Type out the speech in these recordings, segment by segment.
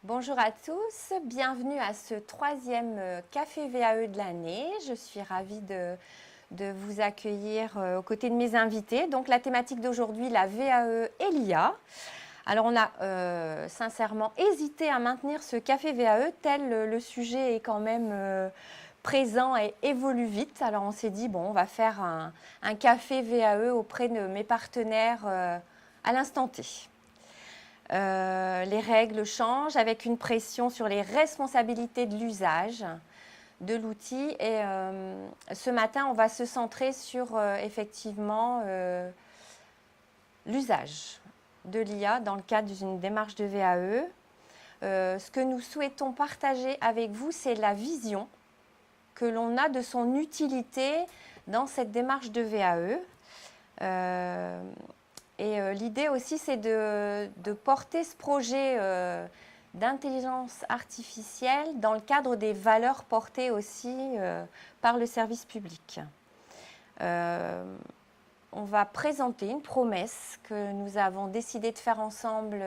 Bonjour à tous, bienvenue à ce troisième café VAE de l'année. Je suis ravie de vous accueillir aux côtés de mes invités. Donc la thématique d'aujourd'hui, la VAE et l'IA. Alors on a sincèrement hésité à maintenir ce café VAE tel le sujet est quand même présent et évolue vite. Alors on s'est dit, bon, on va faire un café VAE auprès de mes partenaires à l'instant T. Les règles changent avec une pression sur les responsabilités de l'usage de l'outil. Et ce matin, on va se centrer sur effectivement l'usage de l'IA dans le cadre d'une démarche de VAE. Ce que nous souhaitons partager avec vous, c'est la vision que l'on a de son utilité dans cette démarche de VAE. L'idée aussi, c'est de porter ce projet d'intelligence artificielle dans le cadre des valeurs portées aussi par le service public. On va présenter une promesse que nous avons décidé de faire ensemble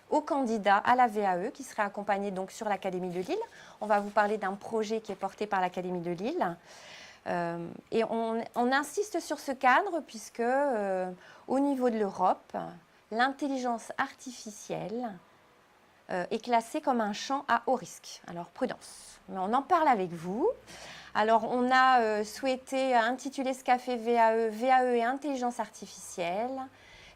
aux candidats à la VAE qui serait accompagné donc sur l'Académie de Lille. On va vous parler d'un projet qui est porté par l'Académie de Lille. Et on insiste sur ce cadre puisque au niveau de l'Europe, l'intelligence artificielle est classée comme un champ à haut risque. Alors prudence, mais on en parle avec vous. Alors on a souhaité intituler ce café VAE, VAE et intelligence artificielle,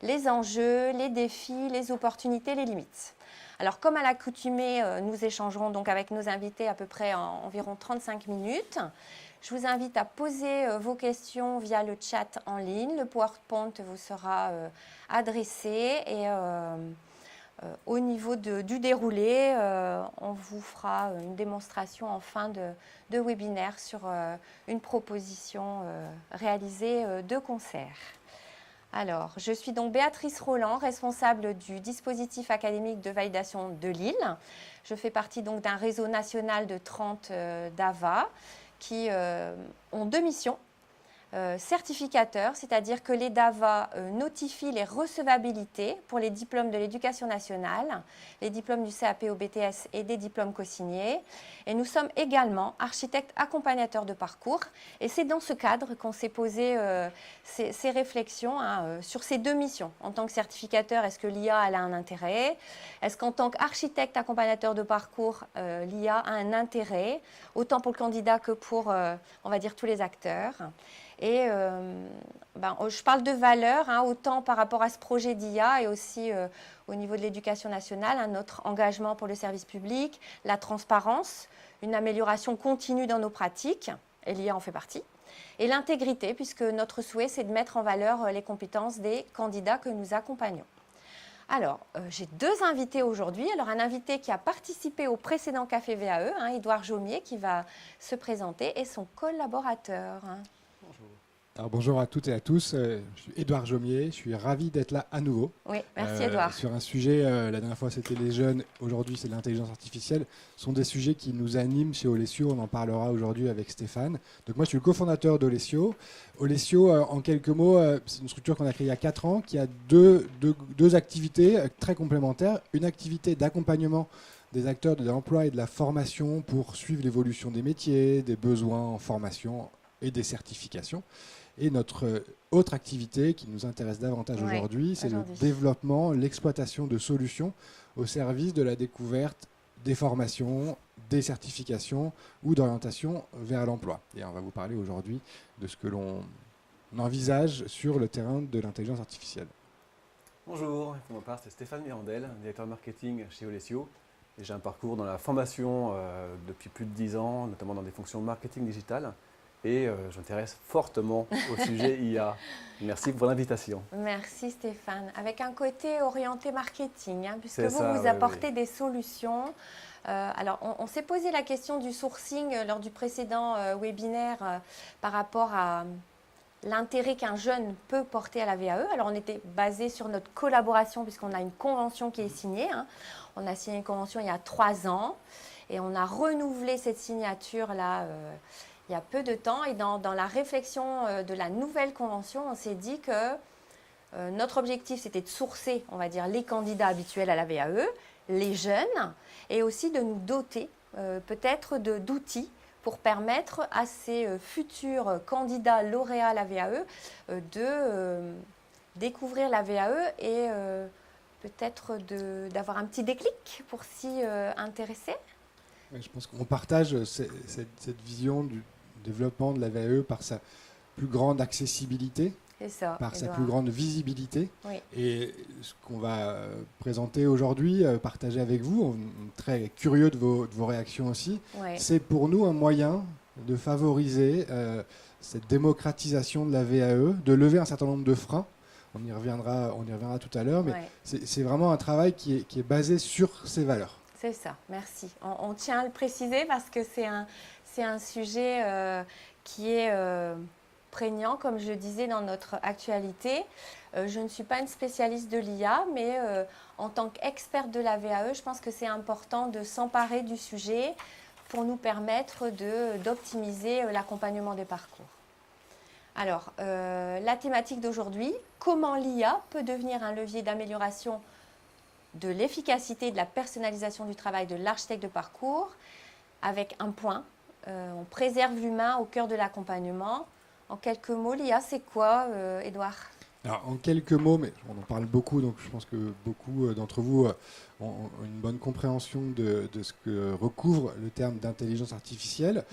les enjeux, les défis, les opportunités, les limites. Alors comme à l'accoutumée, nous échangerons donc avec nos invités à peu près environ 35 minutes. Je vous invite à poser vos questions via le chat en ligne. Le PowerPoint vous sera adressé et au niveau du déroulé, on vous fera une démonstration en fin de webinaire sur une proposition réalisée de concert. Alors, je suis donc Béatrice Roland, responsable du dispositif académique de validation de Lille. Je fais partie donc d'un réseau national de 30 DAVA qui ont deux missions. Certificateurs, c'est-à-dire que les DAVA notifient les recevabilités pour les diplômes de l'éducation nationale, les diplômes du CAP au BTS et des diplômes co-signés. Et nous sommes également architectes accompagnateurs de parcours. Et c'est dans ce cadre qu'on s'est posé ces réflexions sur ces deux missions. En tant que certificateur, est-ce que l'IA elle a un intérêt? Est-ce qu'en tant qu'architecte accompagnateur de parcours, l'IA a un intérêt, autant pour le candidat que pour, on va dire, tous les acteurs? Et je parle de valeur, autant par rapport à ce projet d'IA et aussi au niveau de l'éducation nationale, notre engagement pour le service public, la transparence, une amélioration continue dans nos pratiques, et l'IA en fait partie, et l'intégrité, puisque notre souhait, c'est de mettre en valeur les compétences des candidats que nous accompagnons. Alors, j'ai deux invités aujourd'hui. Alors, un invité qui a participé au précédent Café VAE, Édouard Jaumier, qui va se présenter, et son collaborateur. Bonjour. Alors bonjour à toutes et à tous, je suis Édouard Jaumier, je suis ravi d'être là à nouveau. Oui, merci Édouard. Sur un sujet, la dernière fois c'était les jeunes, aujourd'hui c'est l'intelligence artificielle, ce sont des sujets qui nous animent chez Olesio, on en parlera aujourd'hui avec Stéphane. Donc moi je suis le cofondateur d'Olesio. Olesio, en quelques mots, c'est une structure qu'on a créée il y a 4 ans, qui a deux activités très complémentaires. Une activité d'accompagnement des acteurs de l'emploi et de la formation pour suivre l'évolution des métiers, des besoins en formation et des certifications. Et notre autre activité qui nous intéresse davantage aujourd'hui, c'est le développement, l'exploitation de solutions au service de la découverte des formations, des certifications ou d'orientation vers l'emploi. Et on va vous parler aujourd'hui de ce que l'on envisage sur le terrain de l'intelligence artificielle. Bonjour, pour ma part, c'est Stéphane Mirandel, directeur marketing chez Olesio. Et j'ai un parcours dans la formation depuis plus de 10 ans, notamment dans des fonctions marketing digital. Et je m'intéresse fortement au sujet IA. Merci pour l'invitation. Merci Stéphane. Avec un côté orienté marketing, puisque vous ça, apportez des solutions. Alors, on s'est posé la question du sourcing lors du précédent webinaire par rapport à l'intérêt qu'un jeune peut porter à la VAE. Alors, on était basé sur notre collaboration puisqu'on a une convention qui est signée. On a signé une convention il y a 3 ans et on a renouvelé cette signature-là il y a peu de temps. Et dans la réflexion de la nouvelle convention, on s'est dit que notre objectif, c'était de sourcer, on va dire, les candidats habituels à la VAE les jeunes et aussi de nous doter peut-être d'outils pour permettre à ces futurs candidats lauréats à la VAE de découvrir la VAE et peut-être d'avoir un petit déclic pour s'y intéresser. Ouais, je pense qu'on partage cette vision du développement de la VAE par sa plus grande accessibilité, C'est ça, par sa Édouard. plus grande visibilité. Oui. Et ce qu'on va présenter aujourd'hui, partager avec vous, on est très curieux de vos réactions aussi, Ouais. c'est pour nous un moyen de favoriser cette démocratisation de la VAE, de lever un certain nombre de freins. On y reviendra tout à l'heure, mais Ouais. c'est vraiment un travail qui est basé sur ces valeurs. C'est ça, merci. On tient à le préciser parce que c'est un sujet qui est prégnant, comme je disais, dans notre actualité. Je ne suis pas une spécialiste de l'IA, mais en tant qu'experte de la VAE, je pense que c'est important de s'emparer du sujet pour nous permettre d'optimiser l'accompagnement des parcours. Alors, la thématique d'aujourd'hui, comment l'IA peut devenir un levier d'amélioration de l'efficacité et de la personnalisation du travail de l'architecte de parcours, avec un point, on préserve l'humain au cœur de l'accompagnement. En quelques mots, l'IA, c'est quoi, Édouard ? Alors, en quelques mots, mais on en parle beaucoup, donc je pense que beaucoup d'entre vous ont une bonne compréhension de ce que recouvre le terme d'intelligence artificielle.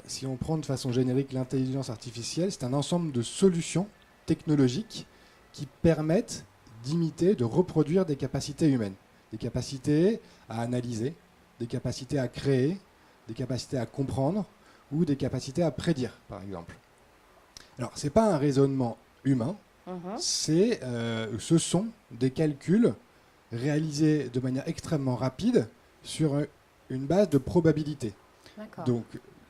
Si on prend de façon générique l'intelligence artificielle, c'est un ensemble de solutions technologiques qui permettent d'imiter, de reproduire des capacités humaines, des capacités à analyser, des capacités à créer, des capacités à comprendre ou des capacités à prédire, par exemple. Alors, ce n'est pas un raisonnement humain, ce sont des calculs réalisés de manière extrêmement rapide sur une base de probabilité. D'accord. Donc,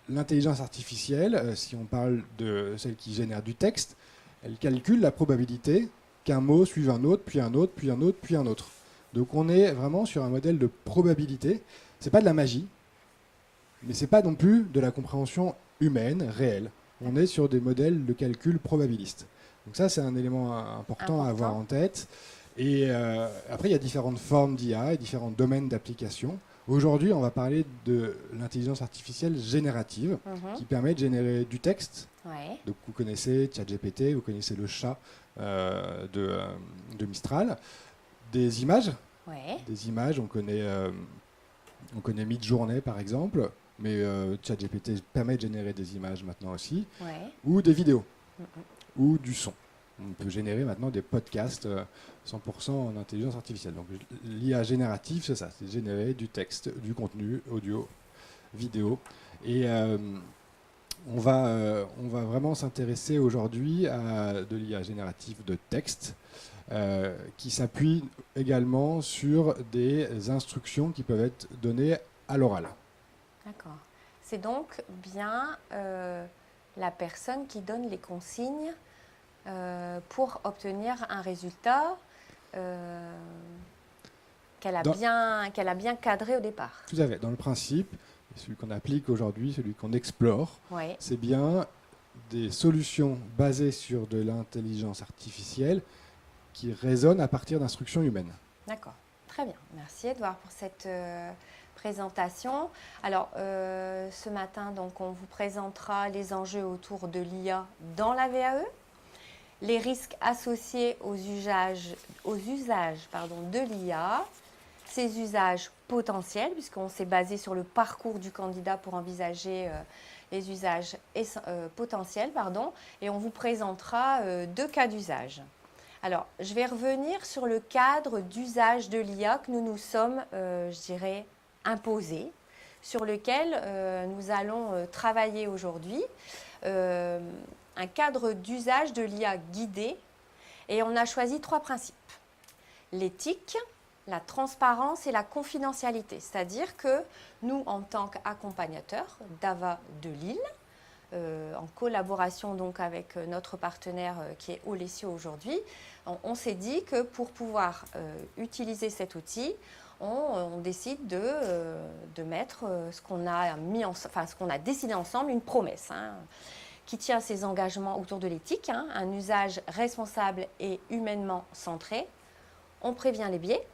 l'intelligence artificielle, si on parle de celle qui génère du texte, elle calcule la probabilité qu'un mot suive un autre, puis un autre, puis un autre, puis un autre. Donc on est vraiment sur un modèle de probabilité. C'est pas de la magie, mais c'est pas non plus de la compréhension humaine, réelle. On est sur des modèles de calcul probabilistes. Donc ça, c'est un élément important à avoir en tête. Et après, il y a différentes formes d'IA et différents domaines d'application. Aujourd'hui, on va parler de l'intelligence artificielle générative qui permet de générer du texte. Ouais. Donc vous connaissez ChatGPT, vous connaissez le chat de Mistral. Des images. Ouais. Des images, on connaît Midjourney par exemple, mais ChatGPT permet de générer des images maintenant aussi. Ouais. Ou des vidéos, ou du son. On peut générer maintenant des podcasts 100% en intelligence artificielle. Donc l'IA générative, c'est ça, c'est générer du texte, du contenu, audio, vidéo. Et on va vraiment s'intéresser aujourd'hui à de l'IA générative de texte qui s'appuie également sur des instructions qui peuvent être données à l'oral. D'accord. C'est donc bien la personne qui donne les consignes pour obtenir un résultat qu'elle a bien cadré au départ. Tout à fait. Dans le principe, celui qu'on applique aujourd'hui, celui qu'on explore, Ouais. c'est bien des solutions basées sur de l'intelligence artificielle qui résonnent à partir d'instructions humaines. D'accord. Très bien. Merci Edouard pour cette présentation. Alors, ce matin, donc, on vous présentera les enjeux autour de l'IA dans la VAE, les risques associés aux usages de l'IA, ses usages potentiels, puisqu'on s'est basé sur le parcours du candidat pour envisager les usages potentiels, et on vous présentera 2 cas d'usage. Alors, je vais revenir sur le cadre d'usage de l'IA que nous nous sommes, je dirais, imposés, sur lequel nous allons travailler aujourd'hui. Un cadre d'usage de l'IA guidé, et on a choisi 3 principes. L'éthique, la transparence et la confidentialité. C'est-à-dire que nous, en tant qu'accompagnateurs d'AVA de Lille, en collaboration donc avec notre partenaire qui est Olesio aujourd'hui, on s'est dit que pour pouvoir utiliser cet outil, on décide de mettre ce qu'on a décidé ensemble, une promesse qui tient à ses engagements autour de l'éthique, un usage responsable et humainement centré. On prévient les biais,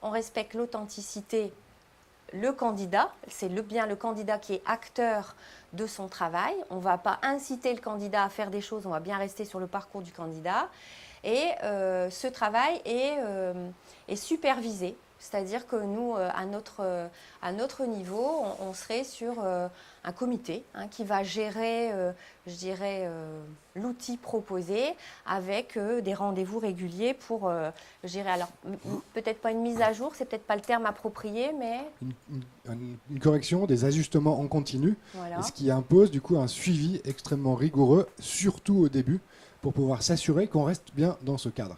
on respecte l'authenticité, le candidat, c'est bien le candidat qui est acteur de son travail. On ne va pas inciter le candidat à faire des choses, on va bien rester sur le parcours du candidat. Et ce travail est supervisé. C'est-à-dire que nous, à notre niveau, on serait sur un comité qui va gérer, je dirais, l'outil proposé avec des rendez-vous réguliers pour gérer. Alors, peut-être pas une mise à jour, c'est peut-être pas le terme approprié, mais... Une correction, des ajustements en continu, Voilà. et ce qui impose du coup un suivi extrêmement rigoureux, surtout au début, pour pouvoir s'assurer qu'on reste bien dans ce cadre.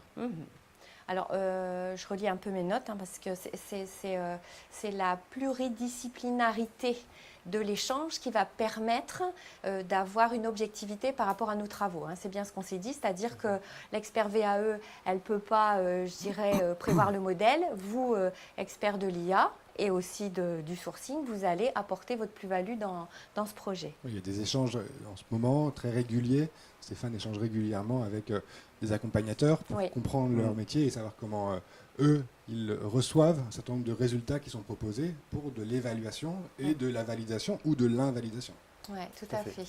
Alors, je relis un peu mes notes parce que c'est la pluridisciplinarité de l'échange qui va permettre d'avoir une objectivité par rapport à nos travaux. C'est bien ce qu'on s'est dit, c'est-à-dire que l'expert VAE, elle ne peut pas, je dirais, prévoir le modèle. Vous, expert de l'IA et aussi du sourcing, vous allez apporter votre plus-value dans ce projet. Oui, il y a des échanges en ce moment très réguliers. Stéphane échange régulièrement avec des accompagnateurs pour comprendre leur métier et savoir comment eux, ils reçoivent un certain nombre de résultats qui sont proposés pour de l'évaluation et de la validation ou de l'invalidation. Oui, tout à fait.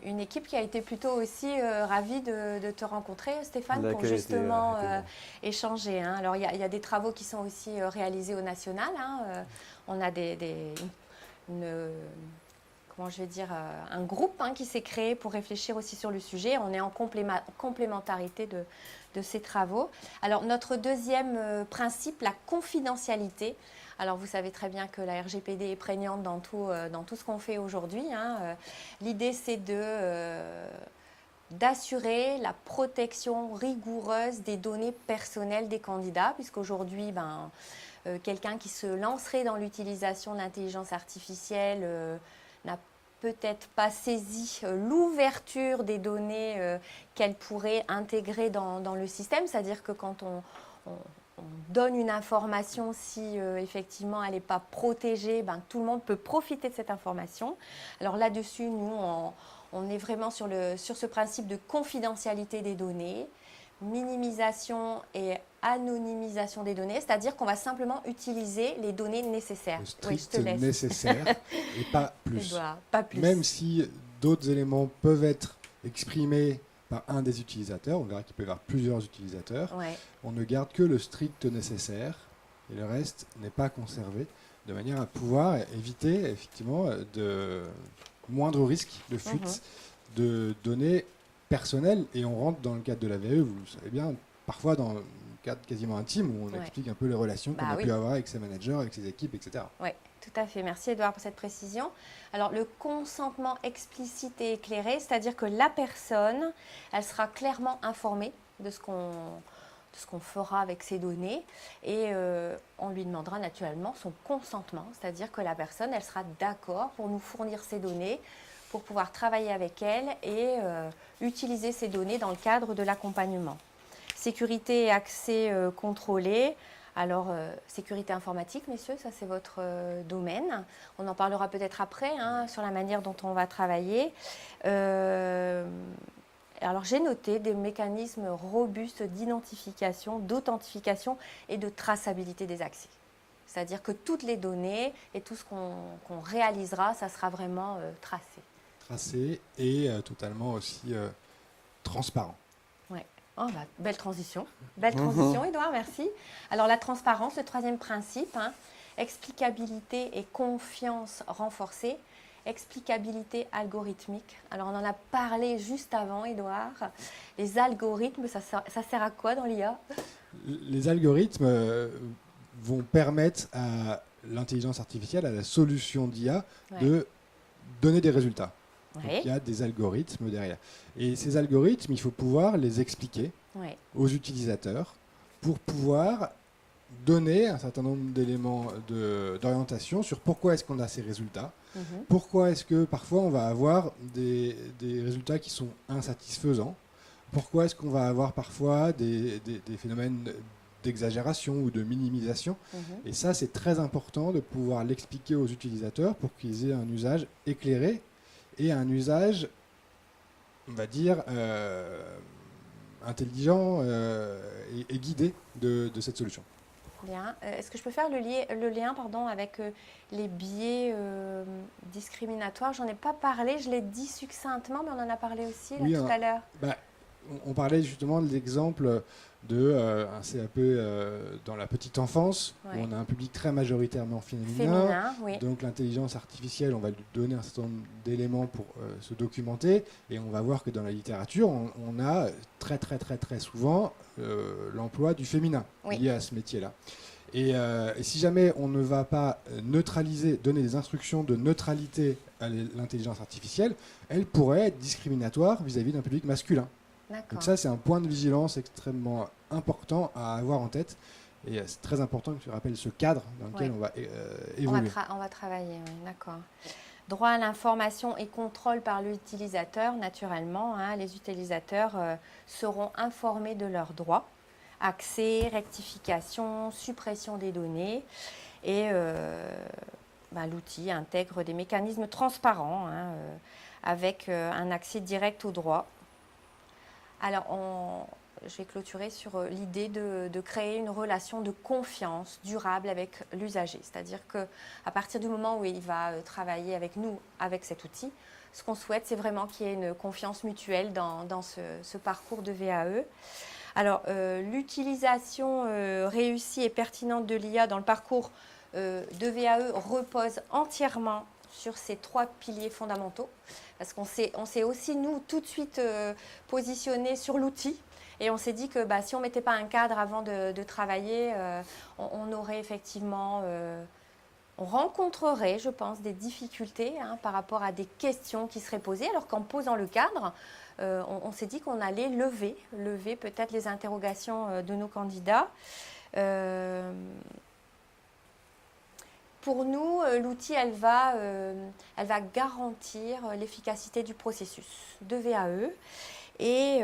Une équipe qui a été plutôt aussi ravie de te rencontrer, Stéphane, pour justement échanger. Alors, il y a des travaux qui sont aussi réalisés au national. On a comment je vais dire, un groupe qui s'est créé pour réfléchir aussi sur le sujet. On est en complémentarité de ces travaux. Alors, notre deuxième principe, la confidentialité. Alors, vous savez très bien que la RGPD est prégnante dans tout ce qu'on fait aujourd'hui. L'idée, c'est d'assurer la protection rigoureuse des données personnelles des candidats, puisqu'aujourd'hui, quelqu'un qui se lancerait dans l'utilisation de l'intelligence artificielle n'a peut-être pas saisi l'ouverture des données qu'elle pourrait intégrer dans le système. C'est-à-dire que quand on donne une information, si effectivement elle n'est pas protégée, tout le monde peut profiter de cette information. Alors là-dessus, nous, on est vraiment sur ce principe de confidentialité des données, minimisation et anonymisation des données, c'est-à-dire qu'on va simplement utiliser les données nécessaires. Le strict nécessaire et pas plus. Pas plus. Même si d'autres éléments peuvent être exprimés par un des utilisateurs, on verra qu'il peut y avoir plusieurs utilisateurs, on ne garde que le strict nécessaire et le reste n'est pas conservé, de manière à pouvoir éviter effectivement de moindre risque de fuite de données personnelles. Et on rentre dans le cadre de la VAE, vous le savez bien, parfois dans un cadre quasiment intime où on explique un peu les relations qu'on a pu avoir avec ses managers, avec ses équipes, etc. Oui, tout à fait. Merci Edouard pour cette précision. Alors le consentement explicite et éclairé, c'est-à-dire que la personne, elle sera clairement informée de ce qu'on fera avec ces données et on lui demandera naturellement son consentement, c'est-à-dire que la personne, elle sera d'accord pour nous fournir ces données, pour pouvoir travailler avec elle et utiliser ces données dans le cadre de l'accompagnement. Sécurité et accès contrôlé. Alors, sécurité informatique, messieurs, ça c'est votre domaine. On en parlera peut-être après sur la manière dont on va travailler. Alors, j'ai noté des mécanismes robustes d'identification, d'authentification et de traçabilité des accès. C'est-à-dire que toutes les données et tout ce qu'on réalisera, ça sera vraiment tracé. Tracé et totalement aussi transparent. Oh, belle transition. Belle transition, Edouard, merci. Alors, la transparence, le troisième principe, explicabilité et confiance renforcée, explicabilité algorithmique. Alors, on en a parlé juste avant, Edouard. Les algorithmes, ça sert à quoi dans l'IA? Les algorithmes vont permettre à l'intelligence artificielle, à la solution d'IA, de donner des résultats. Donc, il y a des algorithmes derrière. Et ces algorithmes, il faut pouvoir les expliquer aux utilisateurs pour pouvoir donner un certain nombre d'éléments d'orientation sur pourquoi est-ce qu'on a ces résultats, pourquoi est-ce que parfois on va avoir des résultats qui sont insatisfaisants, pourquoi est-ce qu'on va avoir parfois des phénomènes d'exagération ou de minimisation. Et ça, c'est très important de pouvoir l'expliquer aux utilisateurs pour qu'ils aient un usage éclairé et un usage, on va dire, intelligent et guidé de cette solution. Bien. Est-ce que je peux faire le lien avec les biais discriminatoires? J'en ai pas parlé, je l'ai dit succinctement, mais on en a parlé aussi là, tout à l'heure. On parlait justement de l'exemple de un CAP dans la petite enfance, où on a un public très majoritairement féminin. Oui. Donc l'intelligence artificielle, on va lui donner un certain nombre d'éléments pour se documenter. Et on va voir que dans la littérature, on a très souvent l'emploi du féminin lié à ce métier-là. Et si jamais on ne va pas neutraliser, donner des instructions de neutralité à l'intelligence artificielle, elle pourrait être discriminatoire vis-à-vis d'un public masculin. Donc ça, c'est un point de vigilance extrêmement important à avoir en tête. Et c'est très important que tu rappelles ce cadre dans lequel on va évoluer. On va travailler, oui, d'accord. Droit à l'information et contrôle par l'utilisateur, naturellement. Les utilisateurs seront informés de leurs droits. Accès, rectification, suppression des données. Et l'outil intègre des mécanismes transparents avec un accès direct aux droits. Alors, je vais clôturer sur l'idée de créer une relation de confiance durable avec l'usager. C'est-à-dire qu'à partir du moment où il va travailler avec nous, avec cet outil, ce qu'on souhaite, c'est vraiment qu'il y ait une confiance mutuelle dans ce parcours de VAE. Alors, l'utilisation réussie et pertinente de l'IA dans le parcours de VAE repose entièrement sur ces 3 piliers fondamentaux. Parce qu'on s'est aussi, nous, tout de suite positionné sur l'outil. Et on s'est dit que si on ne mettait pas un cadre avant de travailler, on aurait effectivement... on rencontrerait, je pense, des difficultés par rapport à des questions qui seraient posées. Alors qu'en posant le cadre, on s'est dit qu'on allait lever peut-être les interrogations de nos candidats. Pour nous, l'outil, elle va garantir l'efficacité du processus de VAE et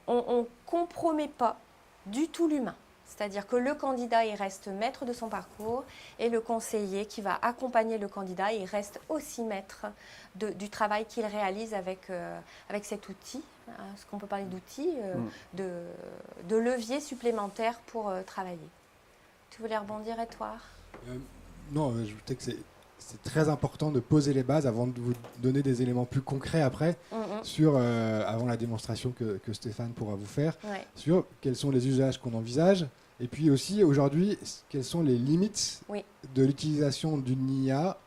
on ne compromet pas du tout l'humain. C'est-à-dire que le candidat, il reste maître de son parcours et le conseiller qui va accompagner le candidat, il reste aussi maître du travail qu'il réalise avec cet outil. Est-ce qu'on peut parler d'outils, de leviers supplémentaires pour travailler? Tu voulais rebondir, Edouard? Non, je voulais que c'est très important de poser les bases avant de vous donner des éléments plus concrets après, avant la démonstration que Stéphane pourra vous faire, sur quels sont les usages qu'on envisage, et puis aussi aujourd'hui, quelles sont les limites de l'utilisation d'une IA,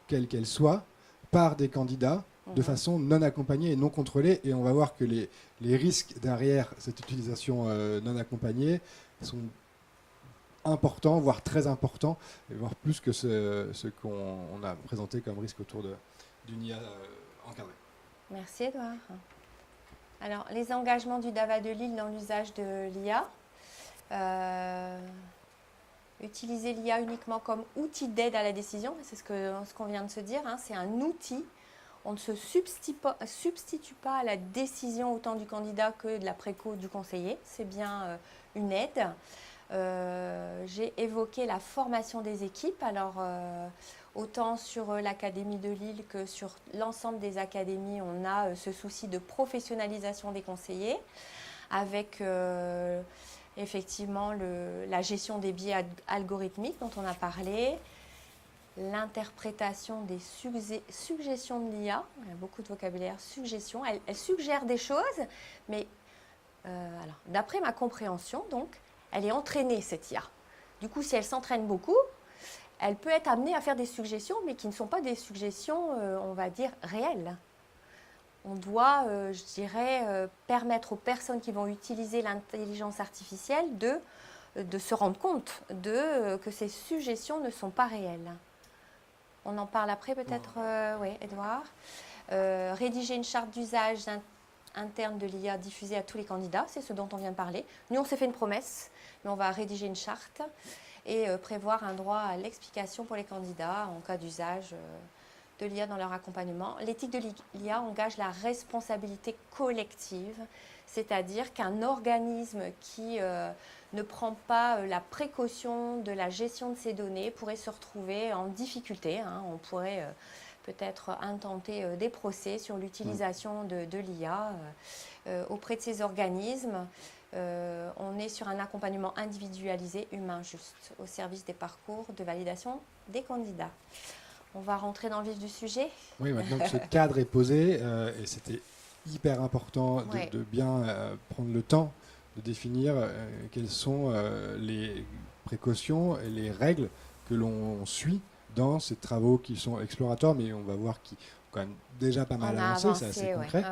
quelle qu'elle soit, par des candidats, de façon non accompagnée et non contrôlée. Et on va voir que les risques derrière cette utilisation non accompagnée sont importants, voire très importants, et voire plus que ce qu'on a présenté comme risque autour d'une IA encadrée. Merci Edouard. Alors, les engagements du DAVA de Lille dans l'usage de l'IA. Utiliser l'IA uniquement comme outil d'aide à la décision, c'est ce qu'on vient de se dire, c'est un outil. On ne se substitue pas à la décision autant du candidat que de la préco du conseiller. C'est bien une aide. J'ai évoqué la formation des équipes. Alors, autant sur l'Académie de Lille que sur l'ensemble des académies, on a ce souci de professionnalisation des conseillers avec effectivement la gestion des biais algorithmiques dont on a parlé, l'interprétation des suggestions de l'IA. Il y a beaucoup de vocabulaire, suggestion. Elle suggère des choses, mais alors, d'après ma compréhension, donc, elle est entraînée, cette IA. Du coup, si elle s'entraîne beaucoup, elle peut être amenée à faire des suggestions, mais qui ne sont pas des suggestions, on va dire, réelles. On doit, je dirais, permettre aux personnes qui vont utiliser l'intelligence artificielle de se rendre compte que ces suggestions ne sont pas réelles. On en parle après peut-être, oui, Edouard. Rédiger une charte d'usage interne de l'IA diffusée à tous les candidats, c'est ce dont on vient de parler. Nous, on s'est fait une promesse, mais on va rédiger une charte et prévoir un droit à l'explication pour les candidats en cas d'usage de l'IA dans leur accompagnement. L'éthique de l'IA engage la responsabilité collective, c'est-à-dire qu'un organisme qui ne prend pas la précaution de la gestion de ces données pourrait se retrouver en difficulté. On pourrait peut-être intenter des procès sur l'utilisation de l'IA auprès de ces organismes. On est sur un accompagnement individualisé, humain juste, au service des parcours de validation des candidats. On va rentrer dans le vif du sujet. Oui, maintenant que ce cadre est posé, et c'était hyper important de bien prendre le temps de définir quelles sont les précautions et les règles que l'on suit dans ces travaux qui sont exploratoires, mais on va voir qu'ils ont quand même déjà pas mal avancé, c'est assez concret.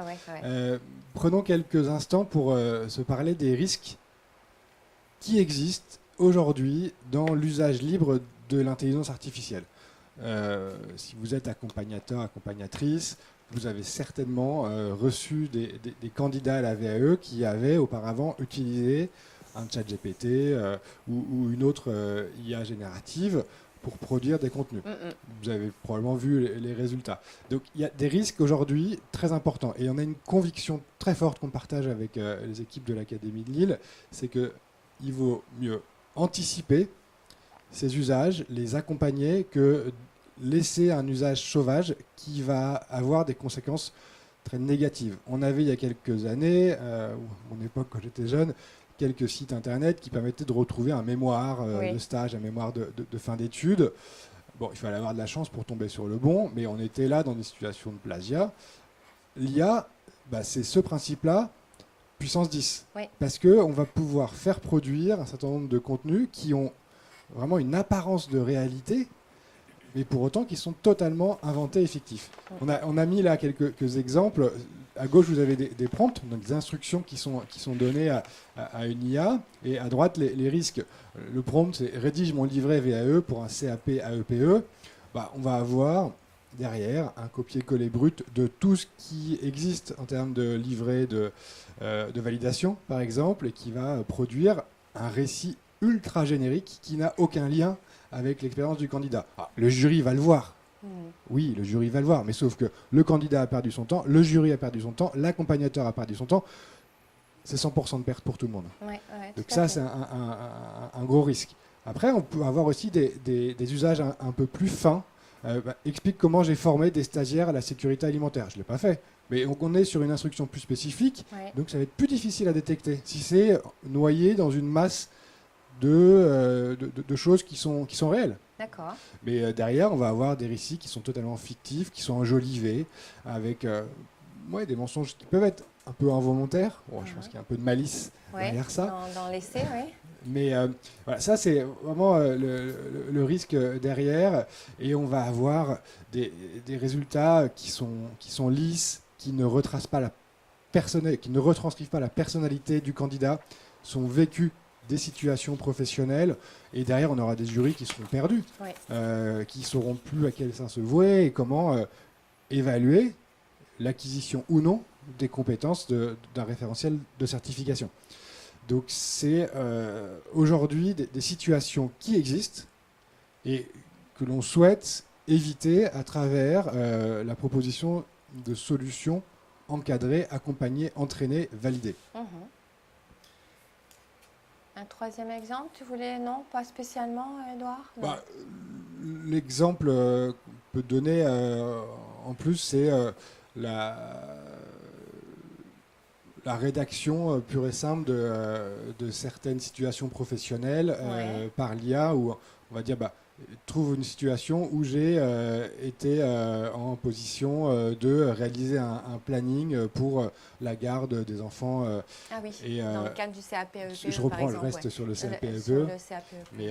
Prenons quelques instants pour se parler des risques qui existent aujourd'hui dans l'usage libre de l'intelligence artificielle. Si vous êtes accompagnateur, accompagnatrice, vous avez certainement reçu des candidats à la VAE qui avaient auparavant utilisé un chat GPT ou une autre IA générative pour produire des contenus. Vous avez probablement vu les résultats. Donc il y a des risques aujourd'hui très importants. Et on a une conviction très forte qu'on partage avec les équipes de l'Académie de Lille, c'est qu'il vaut mieux anticiper ces usages, les accompagner, que laisser un usage sauvage qui va avoir des conséquences très négatives. On avait il y a quelques années, à mon époque quand j'étais jeune, quelques sites internet qui permettaient de retrouver un mémoire de stage, un mémoire de fin d'études. Bon, il fallait avoir de la chance pour tomber sur le bon, mais on était là dans des situations de plagiat. L'IA, c'est ce principe-là, puissance 10. Parce qu'on va pouvoir faire produire un certain nombre de contenus qui ont vraiment une apparence de réalité, mais pour autant qui sont totalement inventés et fictifs. On a mis là quelques exemples. À gauche, vous avez des prompts, donc des instructions qui sont données à une IA, et à droite, les risques. Le prompt, c'est « rédige mon livret VAE pour un CAP AEPE ». On va avoir derrière un copier-coller brut de tout ce qui existe en termes de livret de validation, par exemple, et qui va produire un récit ultra générique qui n'a aucun lien avec l'expérience du candidat. Le jury va le voir. Oui, le jury va le voir, mais sauf que le candidat a perdu son temps, le jury a perdu son temps, l'accompagnateur a perdu son temps. C'est 100% de perte pour tout le monde. Donc ça, c'est un gros risque. Après, on peut avoir aussi des usages un peu plus fins. Explique comment j'ai formé des stagiaires à la sécurité alimentaire. Je ne l'ai pas fait. Mais on est sur une instruction plus spécifique, donc ça va être plus difficile à détecter si c'est noyé dans une masse de choses qui sont réelles. D'accord. Mais derrière, on va avoir des récits qui sont totalement fictifs, qui sont enjolivés, avec des mensonges qui peuvent être un peu involontaires. Je pense qu'il y a un peu de malice derrière ça. Dans l'essai, oui. Mais voilà, ça, c'est vraiment le risque derrière. Et on va avoir des résultats qui sont lisses, qui ne retracent pas qui ne retranscrivent pas la personnalité du candidat, sont vécus des situations professionnelles, et derrière on aura des jurys qui seront perdus, qui ne sauront plus à quel sein se vouer et comment évaluer l'acquisition ou non des compétences d'un référentiel de certification. Donc c'est aujourd'hui des situations qui existent et que l'on souhaite éviter à travers la proposition de solutions encadrées, accompagnées, entraînées, validées. Un troisième exemple, tu voulais? Non, pas spécialement, Edouard? L'exemple qu'on peut donner en plus, c'est la rédaction pure et simple de certaines situations professionnelles par l'IA, où on va dire trouve une situation où j'ai été en position de réaliser un planning pour la garde des enfants. Dans le cadre du CAP-EPE, je reprends le reste sur le CAP-EPE. Mais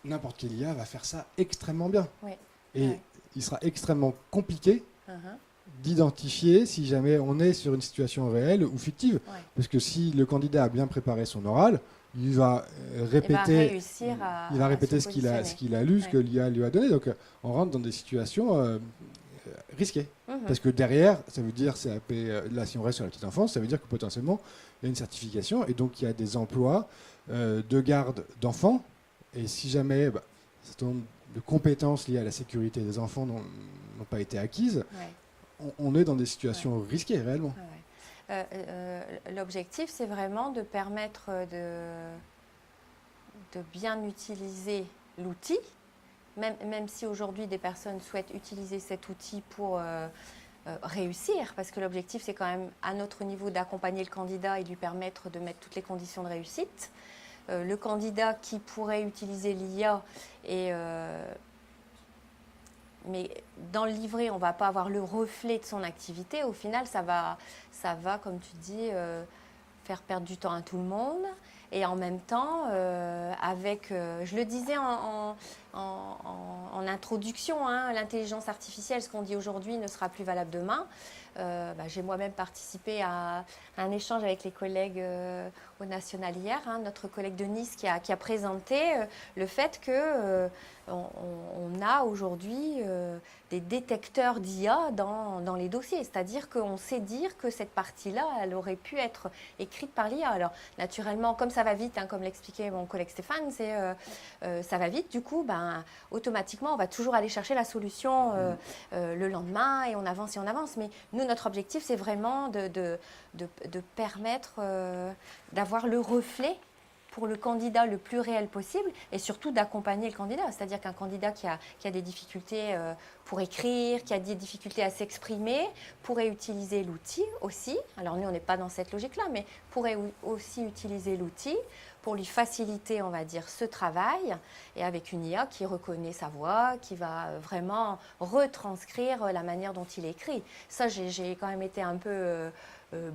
n'importe quelle IA va faire ça extrêmement bien. Et il sera extrêmement compliqué d'identifier si jamais on est sur une situation réelle ou fictive. Parce que si le candidat a bien préparé son oral, il va répéter, ce qu'il a lu, ce que l'IA lui a donné. Donc on rentre dans des situations risquées. Parce que derrière, ça veut dire, là si on reste sur la petite enfance, ça veut dire que potentiellement il y a une certification et donc il y a des emplois de garde d'enfants. Et si jamais un certain nombre de compétences liées à la sécurité des enfants n'ont pas été acquises, on est dans des situations risquées réellement. L'objectif, c'est vraiment de permettre de bien utiliser l'outil même si aujourd'hui des personnes souhaitent utiliser cet outil pour réussir, parce que l'objectif c'est quand même à notre niveau d'accompagner le candidat et lui permettre de mettre toutes les conditions de réussite. Le candidat qui pourrait utiliser l'IA mais dans le livret, on ne va pas avoir le reflet de son activité. Au final, ça va comme tu dis, faire perdre du temps à tout le monde. Et en même temps, je le disais en introduction, hein, l'intelligence artificielle, ce qu'on dit aujourd'hui ne sera plus valable demain. J'ai moi-même participé à un échange avec les collègues au National hier, hein, notre collègue de Nice qui a présenté le fait que on a aujourd'hui des détecteurs d'IA dans les dossiers. C'est-à-dire qu'on sait dire que cette partie-là, elle aurait pu être écrite par l'IA. Alors, naturellement, comme ça va vite, hein, comme l'expliquait mon collègue Stéphane, ça va vite. Du coup, automatiquement, on va toujours aller chercher la solution le lendemain et on avance. Mais nous, notre objectif, c'est vraiment de permettre d'avoir le reflet pour le candidat le plus réel possible et surtout d'accompagner le candidat. C'est-à-dire qu'un candidat qui a des difficultés pour écrire, qui a des difficultés à s'exprimer, pourrait utiliser l'outil aussi. Alors nous, on n'est pas dans cette logique-là, mais pourrait aussi utiliser l'outil pour lui faciliter, on va dire, ce travail, et avec une IA qui reconnaît sa voix, qui va vraiment retranscrire la manière dont il écrit. Ça, j'ai quand même été un peu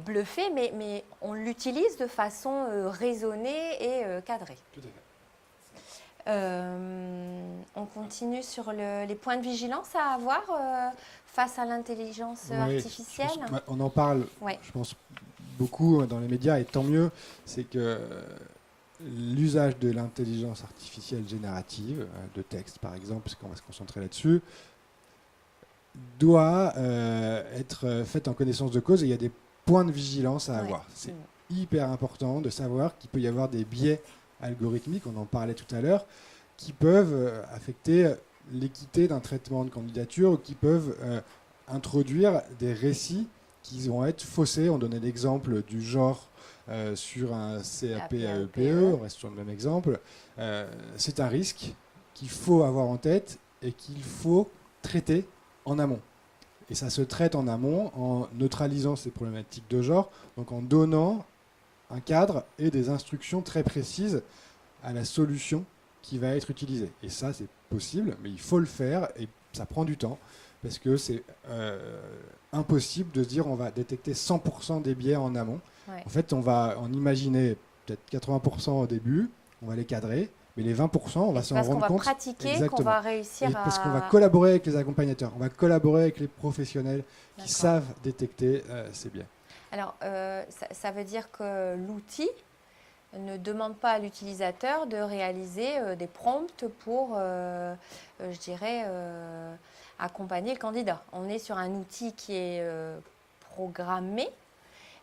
bluffé, mais on l'utilise de façon raisonnée et cadrée. Tout à fait. On continue sur les points de vigilance à avoir face à l'intelligence artificielle. On en parle, je pense, beaucoup dans les médias, et tant mieux, c'est que l'usage de l'intelligence artificielle générative, de texte par exemple, parce qu'on va se concentrer là-dessus, doit être faite en connaissance de cause, et il y a des points de vigilance à avoir. C'est hyper important de savoir qu'il peut y avoir des biais algorithmiques, on en parlait tout à l'heure, qui peuvent affecter l'équité d'un traitement de candidature, ou qui peuvent introduire des récits qui vont être faussés. On donnait l'exemple du genre sur un CAP AEPE, on reste sur le même exemple. C'est un risque qu'il faut avoir en tête et qu'il faut traiter en amont. Et ça se traite en amont en neutralisant ces problématiques de genre, donc en donnant un cadre et des instructions très précises à la solution qui va être utilisée. Et ça, c'est possible, mais il faut le faire, et ça prend du temps, parce que c'est impossible de se dire on va détecter 100% des biais en amont. En fait, on va en imaginer peut-être 80% au début, on va les cadrer, mais les 20%, on va s'en rendre compte. Parce qu'on va pratiquer, qu'on va réussir parce qu'on va collaborer avec les accompagnateurs, on va collaborer avec les professionnels qui savent détecter ces biais. Alors, ça veut dire que l'outil ne demande pas à l'utilisateur de réaliser des prompts pour, je dirais, accompagner le candidat. On est sur un outil qui est programmé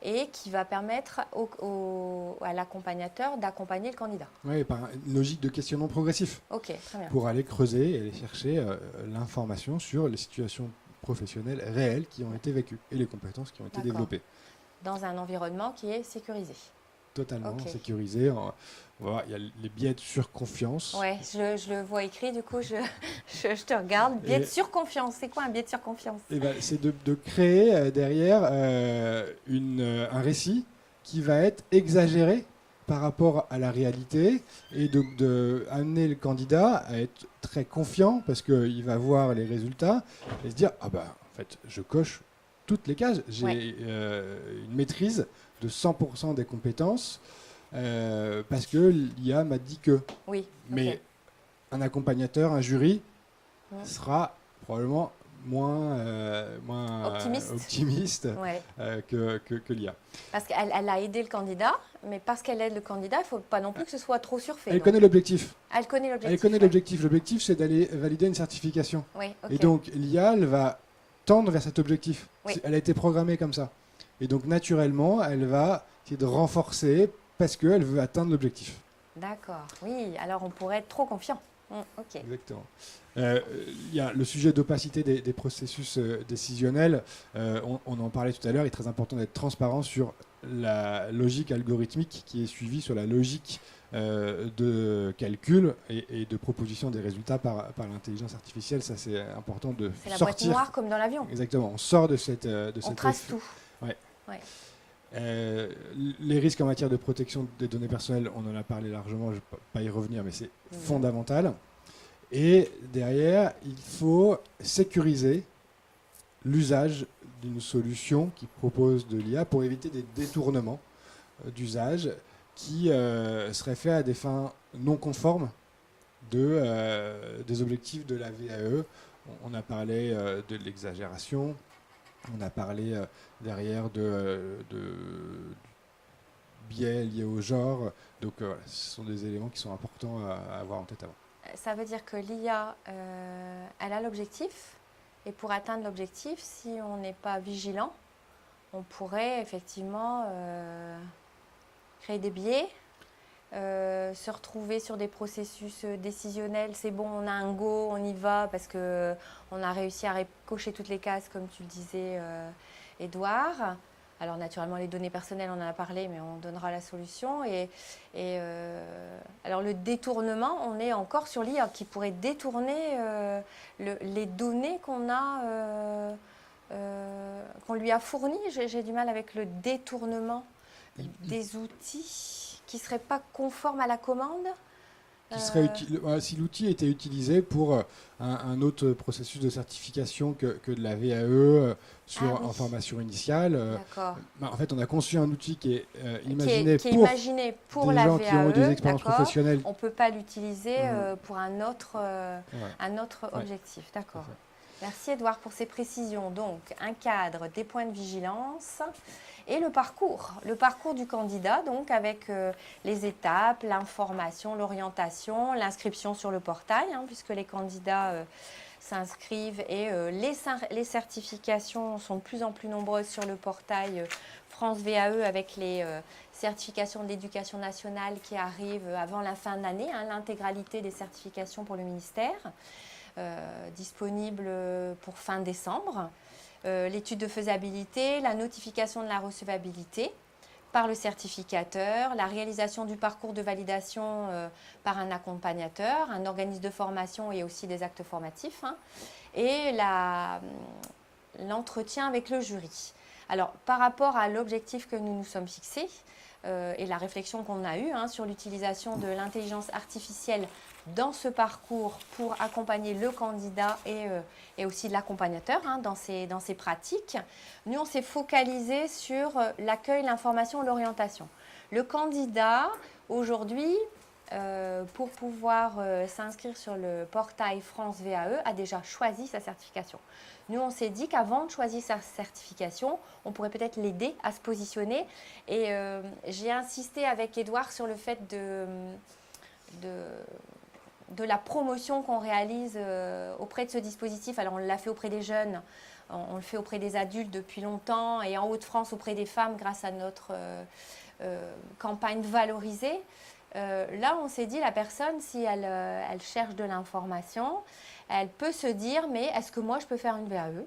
et qui va permettre à l'accompagnateur d'accompagner le candidat. Oui, par une logique de questionnement progressif. Ok, très bien. Pour aller creuser et aller chercher l'information sur les situations professionnelles réelles qui ont été vécues et les compétences qui ont été développées. Dans un environnement qui est sécurisé. Totalement sécurisé. Voilà, il y a les biais de surconfiance. Oui, je le vois écrit, du coup, je te regarde. Biais de surconfiance, c'est quoi un biais de surconfiance? C'est de créer derrière un récit qui va être exagéré par rapport à la réalité, et de amener le candidat à être très confiant, parce qu'il va voir les résultats et se dire « Ah ben, en fait, je coche toutes les cases, j'ai une maîtrise de 100% des compétences, parce que l'IA m'a dit que. » Mais un accompagnateur, un jury, sera probablement moins optimiste que l'IA. Parce qu'elle a aidé le candidat, mais parce qu'elle aide le candidat, il ne faut pas non plus que ce soit trop surfait. Elle connaît l'objectif. Elle connaît l'objectif. Elle connaît l'objectif. L'objectif, c'est d'aller valider une certification. Et donc, l'IA, elle va tendre vers cet objectif. Elle a été programmée comme ça. Et donc, naturellement, elle va essayer de renforcer parce qu'elle veut atteindre l'objectif. D'accord. Oui, alors on pourrait être trop confiant. Exactement. Il y a le sujet d'opacité des processus décisionnels. On en parlait tout à l'heure. Il est très important d'être transparent sur la logique algorithmique qui est suivie, sur la logique de calcul et de proposition des résultats par l'intelligence artificielle. Ça, c'est important de C'est la boîte sortir. noire comme dans l'avion. Exactement, on sort de cette On trace effet. tout. Ouais. Ouais. Les risques en matière de protection des données personnelles, on en a parlé largement, je ne vais pas y revenir, mais c'est fondamental. Et derrière, il faut sécuriser l'usage d'une solution qui propose de l'IA pour éviter des détournements d'usage qui seraient faits à des fins non conformes des objectifs de la VAE. On a parlé de l'exagération, on a parlé derrière de biais liés au genre. Donc ce sont des éléments qui sont importants à avoir en tête avant. Ça veut dire que l'IA, elle a l'objectif. Et pour atteindre l'objectif, si on n'est pas vigilant, on pourrait effectivement créer des biais, se retrouver sur des processus décisionnels. C'est bon, on a un go, on y va parce qu'on a réussi à cocher toutes les cases, comme tu le disais, Édouard. Alors naturellement, les données personnelles, on en a parlé, mais on donnera la solution. Alors le détournement, on est encore sur l'IA qui pourrait détourner les données qu'on lui a fournies. J'ai du mal avec le détournement des outils qui ne seraient pas conformes à la commande. Si l'outil était utilisé pour un autre processus de certification que de la VAE en formation initiale, en fait, on a conçu un outil qui est imaginé pour des la gens VAE, qui ont eu des expériences professionnelles. On ne peut pas l'utiliser pour un autre objectif. D'accord. Merci Édouard pour ces précisions. Donc, un cadre, des points de vigilance et le parcours du candidat, donc avec les étapes, l'information, l'orientation, l'inscription sur le portail, puisque les candidats s'inscrivent et les certifications sont de plus en plus nombreuses sur le portail France VAE avec les certifications de l'éducation nationale qui arrivent avant la fin de l'année, l'intégralité des certifications pour le ministère. Disponible pour fin décembre. L'étude de faisabilité, la notification de la recevabilité par le certificateur, la réalisation du parcours de validation par un accompagnateur, un organisme de formation et aussi des actes formatifs, et l'entretien avec le jury. Alors, par rapport à l'objectif que nous nous sommes fixés et la réflexion qu'on a eue sur l'utilisation de l'intelligence artificielle dans ce parcours pour accompagner le candidat et aussi l'accompagnateur dans ses pratiques, nous, on s'est focalisé sur l'accueil, l'information, l'orientation. Le candidat, aujourd'hui, pour pouvoir s'inscrire sur le portail France VAE, a déjà choisi sa certification. Nous, on s'est dit qu'avant de choisir sa certification, on pourrait peut-être l'aider à se positionner. Et j'ai insisté avec Édouard sur le fait de la promotion qu'on réalise auprès de ce dispositif. Alors, on l'a fait auprès des jeunes, on le fait auprès des adultes depuis longtemps et en Hauts-de-France auprès des femmes grâce à notre campagne valorisée. Là, on s'est dit, la personne, si elle cherche de l'information, elle peut se dire, mais est-ce que moi, je peux faire une VAE?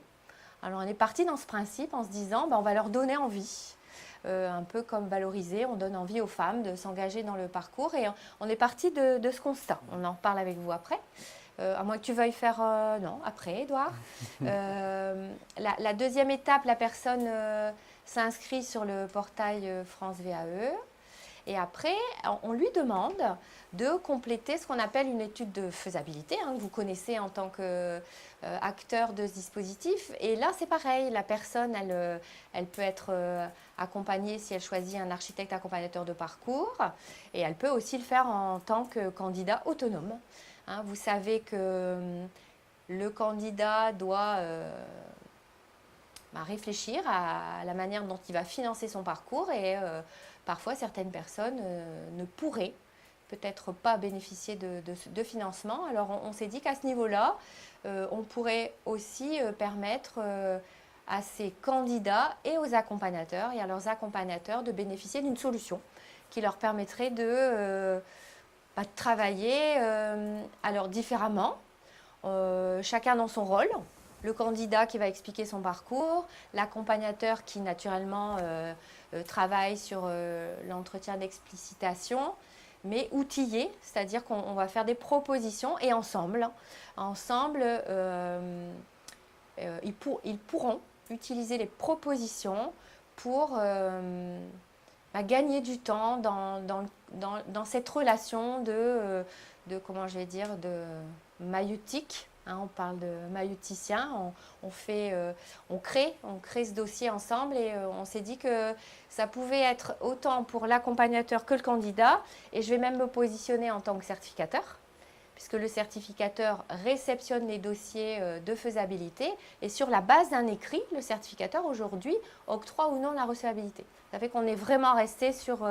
Alors, on est parti dans ce principe en se disant, on va leur donner envie. Un peu comme valoriser, on donne envie aux femmes de s'engager dans le parcours. Et on est parti de ce constat. On en reparle avec vous après. À moins que tu veuilles faire... non, après, Édouard. La deuxième étape, la personne s'inscrit sur le portail France VAE. Et après, on lui demande de compléter ce qu'on appelle une étude de faisabilité, que vous connaissez en tant qu'acteur de ce dispositif. Et là, c'est pareil, la personne, elle peut être accompagnée si elle choisit un architecte accompagnateur de parcours. Et elle peut aussi le faire en tant que candidat autonome. Vous savez que le candidat doit réfléchir à la manière dont il va financer son parcours et parfois certaines personnes ne pourraient peut-être pas bénéficier de financement. Alors on s'est dit qu'à ce niveau-là, on pourrait aussi permettre à ces candidats et aux accompagnateurs et à leurs accompagnateurs de bénéficier d'une solution qui leur permettrait de travailler alors différemment, chacun dans son rôle. Le candidat qui va expliquer son parcours, l'accompagnateur qui naturellement travaille sur l'entretien d'explicitation mais outillés, c'est-à-dire qu'on va faire des propositions et ensemble, ils pourront utiliser les propositions pour gagner du temps dans cette relation comment je vais dire, de maïeutique. On parle de maïeuticien, on crée ce dossier ensemble et on s'est dit que ça pouvait être autant pour l'accompagnateur que le candidat. Et je vais même me positionner en tant que certificateur, puisque le certificateur réceptionne les dossiers de faisabilité et sur la base d'un écrit, le certificateur aujourd'hui octroie ou non la recevabilité. Ça fait qu'on est vraiment resté sur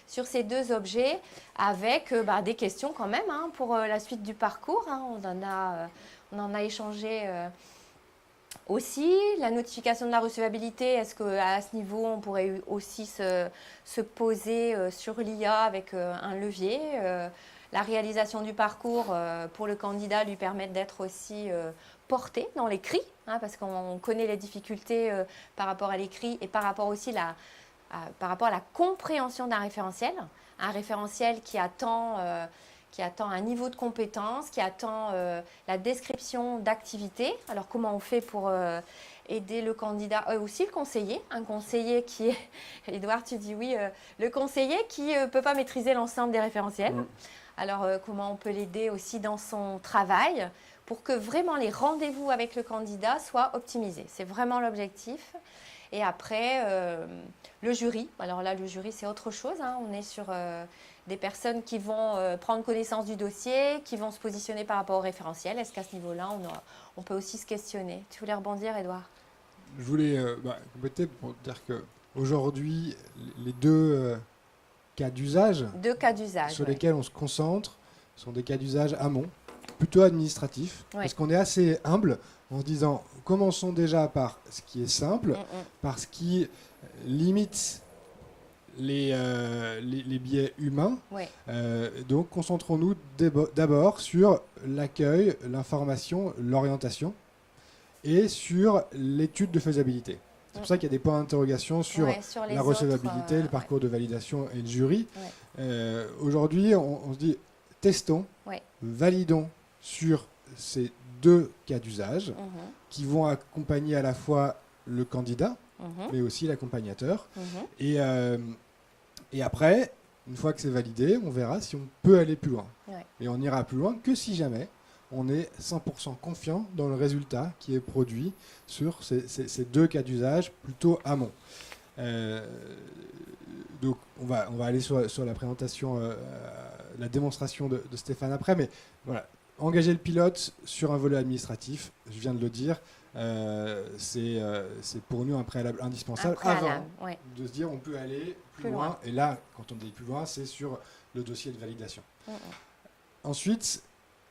ces deux objets avec des questions quand même pour la suite du parcours. On en a échangé aussi. La notification de la recevabilité, est-ce qu'à ce niveau, on pourrait aussi se poser sur l'IA avec un levier la réalisation du parcours pour le candidat lui permet d'être aussi porté dans l'écrit, parce qu'on connaît les difficultés par rapport à l'écrit et par rapport aussi par rapport à la compréhension d'un référentiel. Un référentiel qui attend un niveau de compétence, qui attend la description d'activité. Alors comment on fait pour aider le candidat, aussi le conseiller, un conseiller qui est, Edouard tu dis oui, le conseiller qui ne peut pas maîtriser l'ensemble des référentiels. Alors comment on peut l'aider aussi dans son travail pour que vraiment les rendez-vous avec le candidat soient optimisés. C'est vraiment l'objectif. Et après, le jury. Alors là, le jury, c'est autre chose. On est sur des personnes qui vont prendre connaissance du dossier, qui vont se positionner par rapport au référentiel. Est-ce qu'à ce niveau-là, on peut aussi se questionner? Tu voulais rebondir, Edouard? Je voulais compléter pour dire qu'aujourd'hui, les deux cas d'usage sur lesquels on se concentre sont des cas d'usage amont, plutôt administratifs, parce qu'on est assez humble en se disant commençons déjà par ce qui est simple, par ce qui limite les biais humains. Donc concentrons-nous d'abord sur l'accueil, l'information, l'orientation et sur l'étude de faisabilité. C'est pour ça qu'il y a des points d'interrogation sur la recevabilité, le parcours de validation et le jury. Aujourd'hui, on se dit testons, validons sur ces deux cas d'usage qui vont accompagner à la fois le candidat, mais aussi l'accompagnateur. Et après, une fois que c'est validé, on verra si on peut aller plus loin. Et on n'ira plus loin que si jamais on est 100% confiant dans le résultat qui est produit sur ces deux cas d'usage plutôt amont. Donc on va aller sur la présentation, la démonstration de Stéphane après, mais voilà, engager le pilote sur un volet administratif, je viens de le dire, c'est pour nous un préalable indispensable avant de se dire on peut aller plus loin. Et là, quand on dit plus loin, c'est sur le dossier de validation. Ensuite,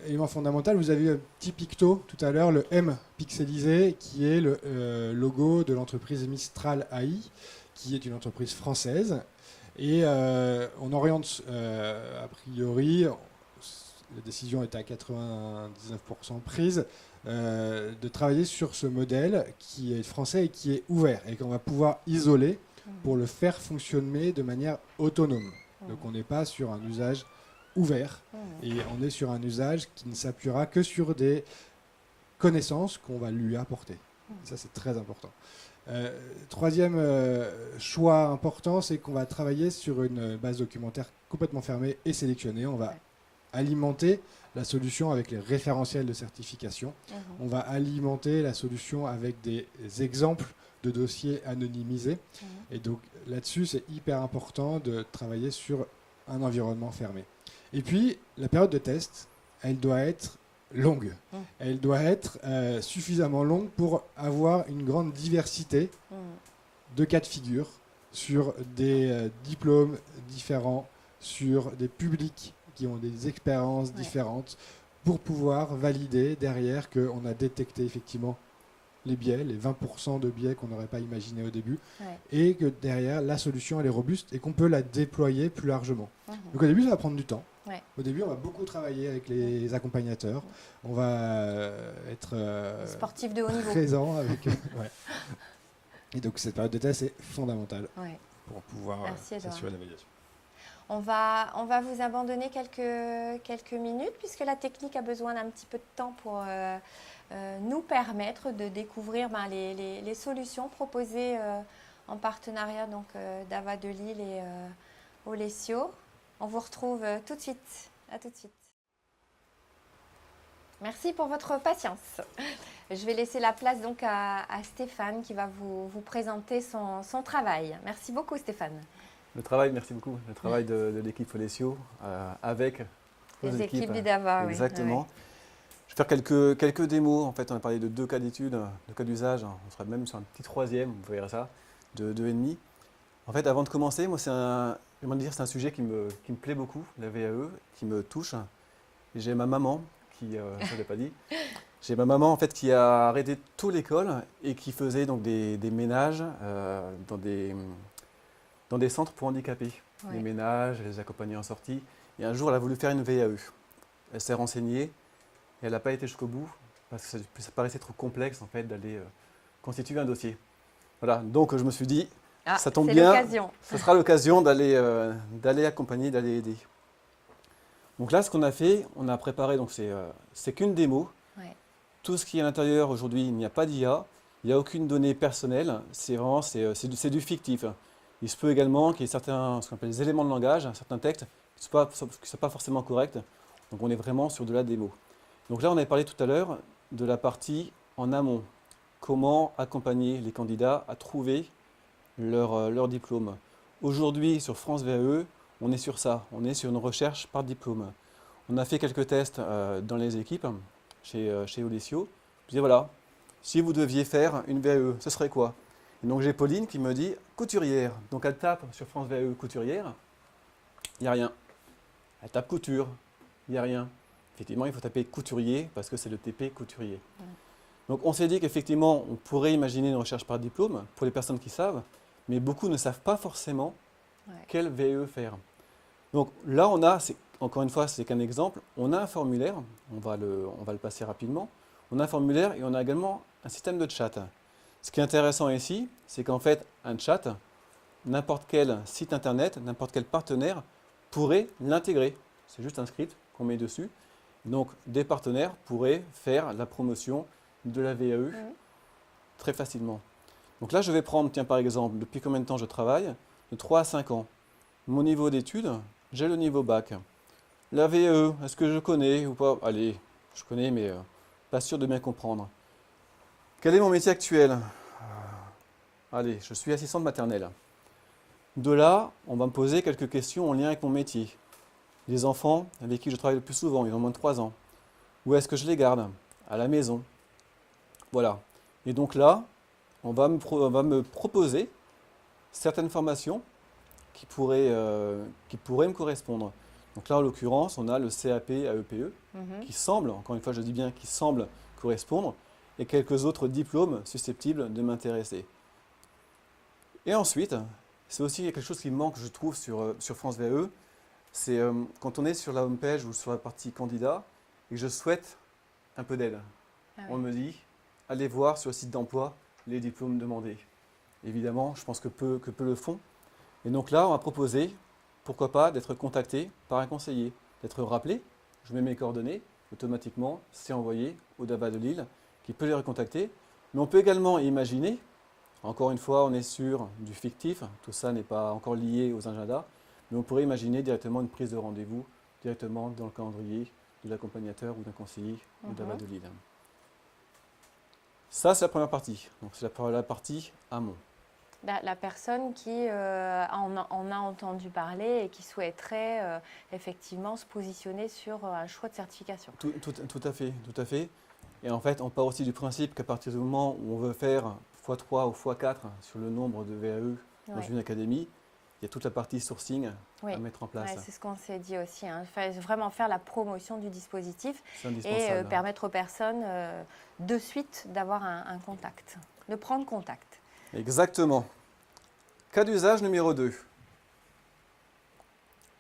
élément fondamental, vous avez eu un petit picto tout à l'heure, le M pixelisé, qui est le logo de l'entreprise Mistral AI, qui est une entreprise française. Et on oriente, a priori, la décision est à 99% prise, de travailler sur ce modèle qui est français et qui est ouvert, et qu'on va pouvoir isoler pour le faire fonctionner de manière autonome. Donc on n'est pas sur un usage ouvert, et on est sur un usage qui ne s'appuiera que sur des connaissances qu'on va lui apporter. Et ça, c'est très important. Troisième choix important, c'est qu'on va travailler sur une base documentaire complètement fermée et sélectionnée. On va alimenter la solution avec les référentiels de certification. On va alimenter la solution avec des exemples de dossiers anonymisés. Et donc là-dessus, c'est hyper important de travailler sur un environnement fermé. Et puis, la période de test, elle doit être longue. Elle doit être suffisamment longue pour avoir une grande diversité de cas de figure sur des diplômes différents, sur des publics qui ont des expériences différentes, pour pouvoir valider derrière qu'on a détecté effectivement les biais, les 20% de biais qu'on n'aurait pas imaginé au début, et que derrière, la solution, elle est robuste et qu'on peut la déployer plus largement. Donc au début, ça va prendre du temps. Au début, on va beaucoup travailler avec les accompagnateurs. On va être sportif de haut niveau, présent avec eux. Et donc cette période de test est fondamentale pour pouvoir assurer la validation. On va vous abandonner quelques minutes puisque la technique a besoin d'un petit peu de temps pour nous permettre de découvrir les solutions proposées en partenariat donc d'Ava de Lille et Olesio. On vous retrouve tout de suite. À tout de suite. Merci pour votre patience. Je vais laisser la place donc à Stéphane qui va vous présenter son travail. Merci beaucoup Stéphane. Merci beaucoup. Le travail de l'équipe Olesio avec les équipes d'Ava. Exactement. Oui. Je vais faire quelques démos. En fait, on a parlé de 2 cas d'études, 2 cas d'usage. On sera même sur un petit 3e, vous verrez ça, de 2,5. En fait, avant de commencer, moi, c'est un sujet qui me plaît beaucoup, la VAE, qui me touche. J'ai ma maman je ne l'ai pas dit. J'ai ma maman en fait qui a arrêté tôt l'école et qui faisait donc des ménages dans des centres pour handicapés. Ouais. Les ménages, elle les accompagnait en sortie. Et un jour, elle a voulu faire une VAE. Elle s'est renseignée et elle n'a pas été jusqu'au bout parce que ça paraissait trop complexe en fait d'aller constituer un dossier. Voilà, donc je me suis dit, ça tombe bien, ce sera l'occasion d'aller accompagner, d'aller aider. Donc là, ce qu'on a fait, on a préparé, donc c'est qu'une démo. Ouais. Tout ce qui est à l'intérieur aujourd'hui, il n'y a pas d'IA, il n'y a aucune donnée personnelle, c'est du fictif. Il se peut également qu'il y ait ce qu'on appelle des éléments de langage, certains textes qui ne soient pas forcément corrects. Donc on est vraiment sur de la démo. Donc là, on avait parlé tout à l'heure de la partie en amont. Comment accompagner les candidats à trouver leur diplôme. Aujourd'hui, sur France VAE, on est sur ça. On est sur une recherche par diplôme. On a fait quelques tests dans les équipes chez Olesio. Je disais voilà, si vous deviez faire une VAE, ce serait quoi? Et donc j'ai Pauline qui me dit couturière. Donc elle tape sur France VAE couturière, il n'y a rien. Elle tape couture, il n'y a rien. Effectivement, il faut taper couturier parce que c'est le TP couturier. Ouais. Donc on s'est dit qu'effectivement, on pourrait imaginer une recherche par diplôme pour les personnes qui savent, mais beaucoup ne savent pas forcément quelle VAE faire. Donc là, encore une fois, c'est qu'un exemple. On a un formulaire, on va le passer rapidement. On a un formulaire et on a également un système de chat. Ce qui est intéressant ici, c'est qu'en fait, un chat, n'importe quel site internet, n'importe quel partenaire pourrait l'intégrer. C'est juste un script qu'on met dessus. Donc, des partenaires pourraient faire la promotion de la VAE très facilement. Donc là, je vais prendre, tiens, par exemple, depuis combien de temps je travaille? De 3 à 5 ans. Mon niveau d'études, j'ai le niveau bac. La VAE, est-ce que je connais ou pas? Allez, je connais, mais pas sûr de bien comprendre. Quel est mon métier actuel? Allez, je suis assistante maternelle. De là, on va me poser quelques questions en lien avec mon métier. Les enfants avec qui je travaille le plus souvent, ils ont moins de 3 ans. Où est-ce que je les garde? À la maison. Voilà. Et donc là, on va me proposer certaines formations qui pourraient me correspondre. Donc là, en l'occurrence, on a le CAP AEPE qui semble, encore une fois, je dis bien qui semble correspondre, et quelques autres diplômes susceptibles de m'intéresser. Et ensuite, c'est aussi quelque chose qui manque, je trouve, sur France VAE, c'est quand on est sur la homepage ou sur la partie candidat et que je souhaite un peu d'aide. On me dit, allez voir sur le site d'emploi les diplômes demandés. Évidemment, je pense que peu le font. Et donc là, on va proposer, pourquoi pas, d'être contacté par un conseiller, d'être rappelé. Je mets mes coordonnées, automatiquement, c'est envoyé au DAVA de Lille, qui peut les recontacter. Mais on peut également imaginer, encore une fois, on est sur du fictif, tout ça n'est pas encore lié aux agendas, mais on pourrait imaginer directement une prise de rendez-vous, directement dans le calendrier de l'accompagnateur ou d'un conseiller au DAVA de Lille. Ça, c'est la première partie. Donc, c'est la partie amont. La personne qui en a entendu parler et qui souhaiterait effectivement se positionner sur un choix de certification. Tout à fait. Et en fait, on part aussi du principe qu'à partir du moment où on veut faire x3 ou x4 sur le nombre de VAE dans une académie, il y a toute la partie sourcing à mettre en place. C'est ce qu'on s'est dit aussi. Vraiment faire la promotion du dispositif et permettre aux personnes de suite d'avoir un contact, de prendre contact. Exactement. Cas d'usage numéro 2.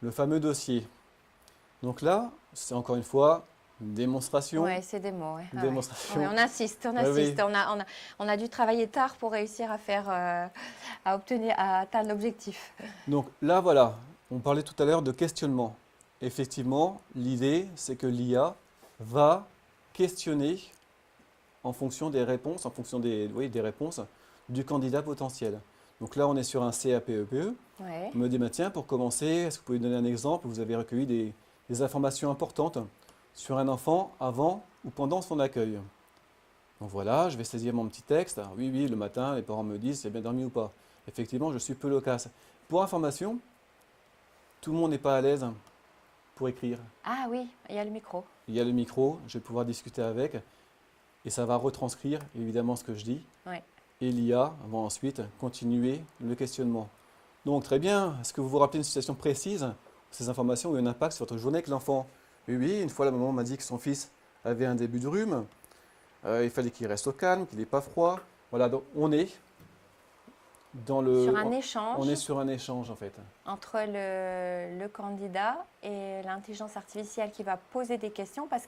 Le fameux dossier. Donc là, c'est encore une fois une démonstration. Oui, c'est des mots. Ouais. Démonstration. On insiste. Oui. On a dû travailler tard pour réussir à atteindre l'objectif. Donc là, voilà. On parlait tout à l'heure de questionnement. Effectivement, l'idée, c'est que l'IA va questionner en fonction des réponses, des réponses du candidat potentiel. Donc là, on est sur un CAPEPE. Ouais. On me dit, bah, tiens, pour commencer, est-ce que vous pouvez donner un exemple où vous avez recueilli des informations importantes sur un enfant avant ou pendant son accueil? Donc voilà, je vais saisir mon petit texte. Alors, oui, le matin, les parents me disent s'il a bien dormi ou pas. Effectivement, je suis peu loquace. Pour information, tout le monde n'est pas à l'aise pour écrire. Ah oui, il y a le micro. Il y a le micro, je vais pouvoir discuter avec et ça va retranscrire évidemment ce que je dis. Ouais. Et l'IA va ensuite continuer le questionnement. Donc très bien, est-ce que vous vous rappelez une situation précise où ces informations ont eu un impact sur votre journée avec l'enfant? Oui, une fois la maman m'a dit que son fils avait un début de rhume. Il fallait qu'il reste au calme, qu'il n'ait pas froid. Voilà, donc on est Sur un échange on est sur un échange en fait. entre le candidat et l'intelligence artificielle qui va poser des questions parce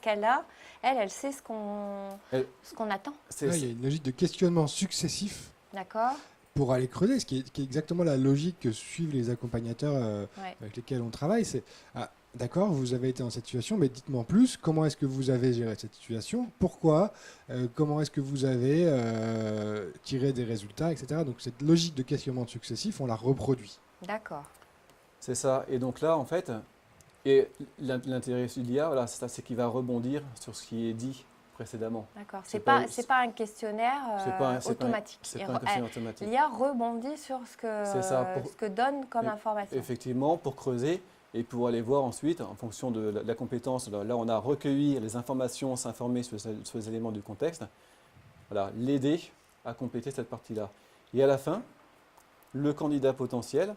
elle sait ce qu'on attend. Là, il y a une logique de questionnement successif D'accord? pour aller creuser, ce qui est exactement la logique que suivent les accompagnateurs Ouais. avec lesquels on travaille. C'est, d'accord, vous avez été dans cette situation, mais dites-moi en plus, comment est-ce que vous avez géré cette situation? Pourquoi? Comment est-ce que vous avez tiré des résultats, etc. Donc cette logique de questionnement successif, on la reproduit. D'accord. C'est ça. Et donc là, en fait, et l'intérêt de l'IA, voilà, c'est qu'il va rebondir sur ce qui est dit précédemment. D'accord. C'est C'est pas un questionnaire automatique. C'est pas un questionnaire automatique. L'IA rebondit sur ce C'est ça, que donne comme Et- information. Effectivement, pour creuser et pour aller voir ensuite, en fonction de la compétence, là on a recueilli les informations, s'informer sur les éléments du contexte, voilà, l'aider à compléter cette partie-là. Et à la fin, le candidat potentiel,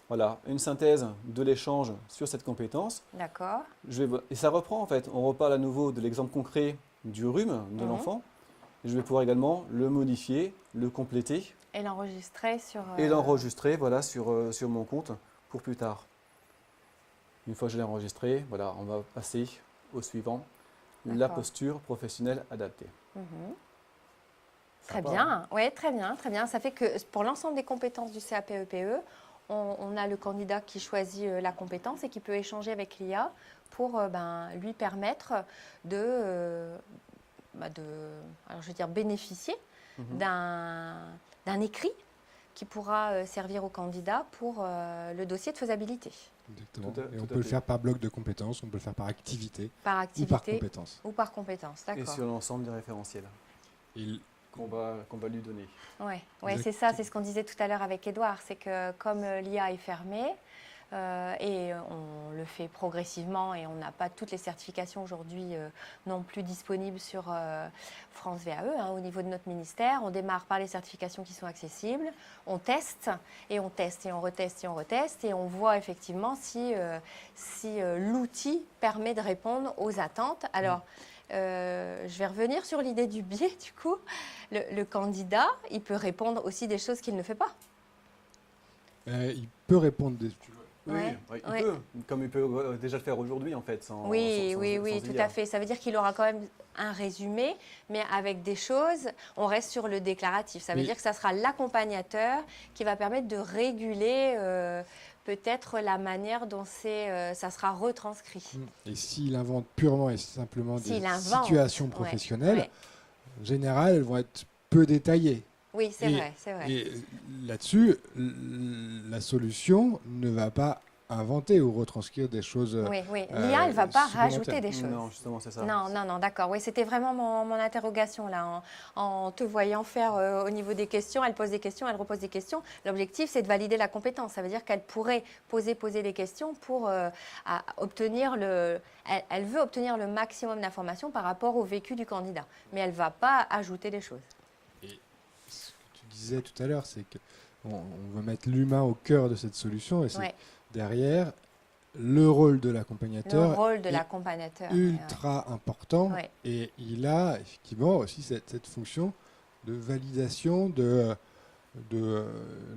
voilà, une synthèse de l'échange sur cette compétence. D'accord. Et ça reprend en fait, on reparle à nouveau de l'exemple concret du rhume de l'enfant. Je vais pouvoir également le modifier, le compléter Et l'enregistrer sur... et l'enregistrer voilà, sur mon compte pour plus tard. Une fois que je l'ai enregistré, voilà, on va passer au suivant, la D'accord. posture professionnelle adaptée. Mhm. Ça Très va, bien, hein. oui, très bien, très bien. Ça fait que pour l'ensemble des compétences du CAPEPE, on a le candidat qui choisit la compétence et qui peut échanger avec l'IA pour lui permettre alors je veux dire, bénéficier Mhm. d'un écrit qui pourra servir au candidat pour le dossier de faisabilité, Exactement. Tout à- Et tout on à peut le fait. faire par bloc de compétences, on peut le faire par activité par ou par activité compétence. ou par compétence. Et D'accord. sur l'ensemble des référentiels Et qu'on va lui donner. Ouais, Exact. c'est ça, c'est ce qu'on disait tout à l'heure avec Édouard, c'est que comme l'IA est fermée, et on le fait progressivement et on n'a pas toutes les certifications aujourd'hui non plus disponibles sur France VAE au niveau de notre ministère. On démarre par les certifications qui sont accessibles, on teste et on teste et on reteste et on reteste et on voit effectivement si l'outil permet de répondre aux attentes. Alors, je vais revenir sur l'idée du biais du coup. Le candidat, il peut répondre aussi des choses qu'il ne fait pas. il peut répondre des... Ouais, Il ouais. peut, comme il peut déjà le faire aujourd'hui en fait. Oui, sans tout IA. à fait. Ça veut dire qu'il aura quand même un résumé, mais avec des choses, on reste sur le déclaratif. Ça veut Oui. dire que ça sera l'accompagnateur qui va permettre de réguler peut-être la manière dont ça sera retranscrit. Et s'il invente purement et simplement S'il des invente, situations ouais, professionnelles, ouais. en général, elles vont être peu détaillées. Oui, c'est Et- vrai, c'est vrai. Et là-dessus, la solution ne va pas inventer ou retranscrire des choses. Oui. L'IA, elle ne va pas supplémentaires. rajouter des choses. Non, justement, c'est ça. Non, d'accord. Oui, c'était vraiment mon interrogation là. En te voyant faire au niveau des questions, elle pose des questions, elle repose des questions. L'objectif, c'est de valider la compétence. Ça veut dire qu'elle pourrait poser des questions pour obtenir elle veut obtenir le maximum d'informations par rapport au vécu du candidat. Mais elle ne va pas ajouter des choses. Ce que tu disais tout à l'heure, c'est qu'on veut mettre l'humain au cœur de cette solution et c'est Ouais. derrière le rôle de Le l'accompagnateur rôle de est l'accompagnateur. ultra important Ouais. et il a effectivement aussi cette fonction de validation de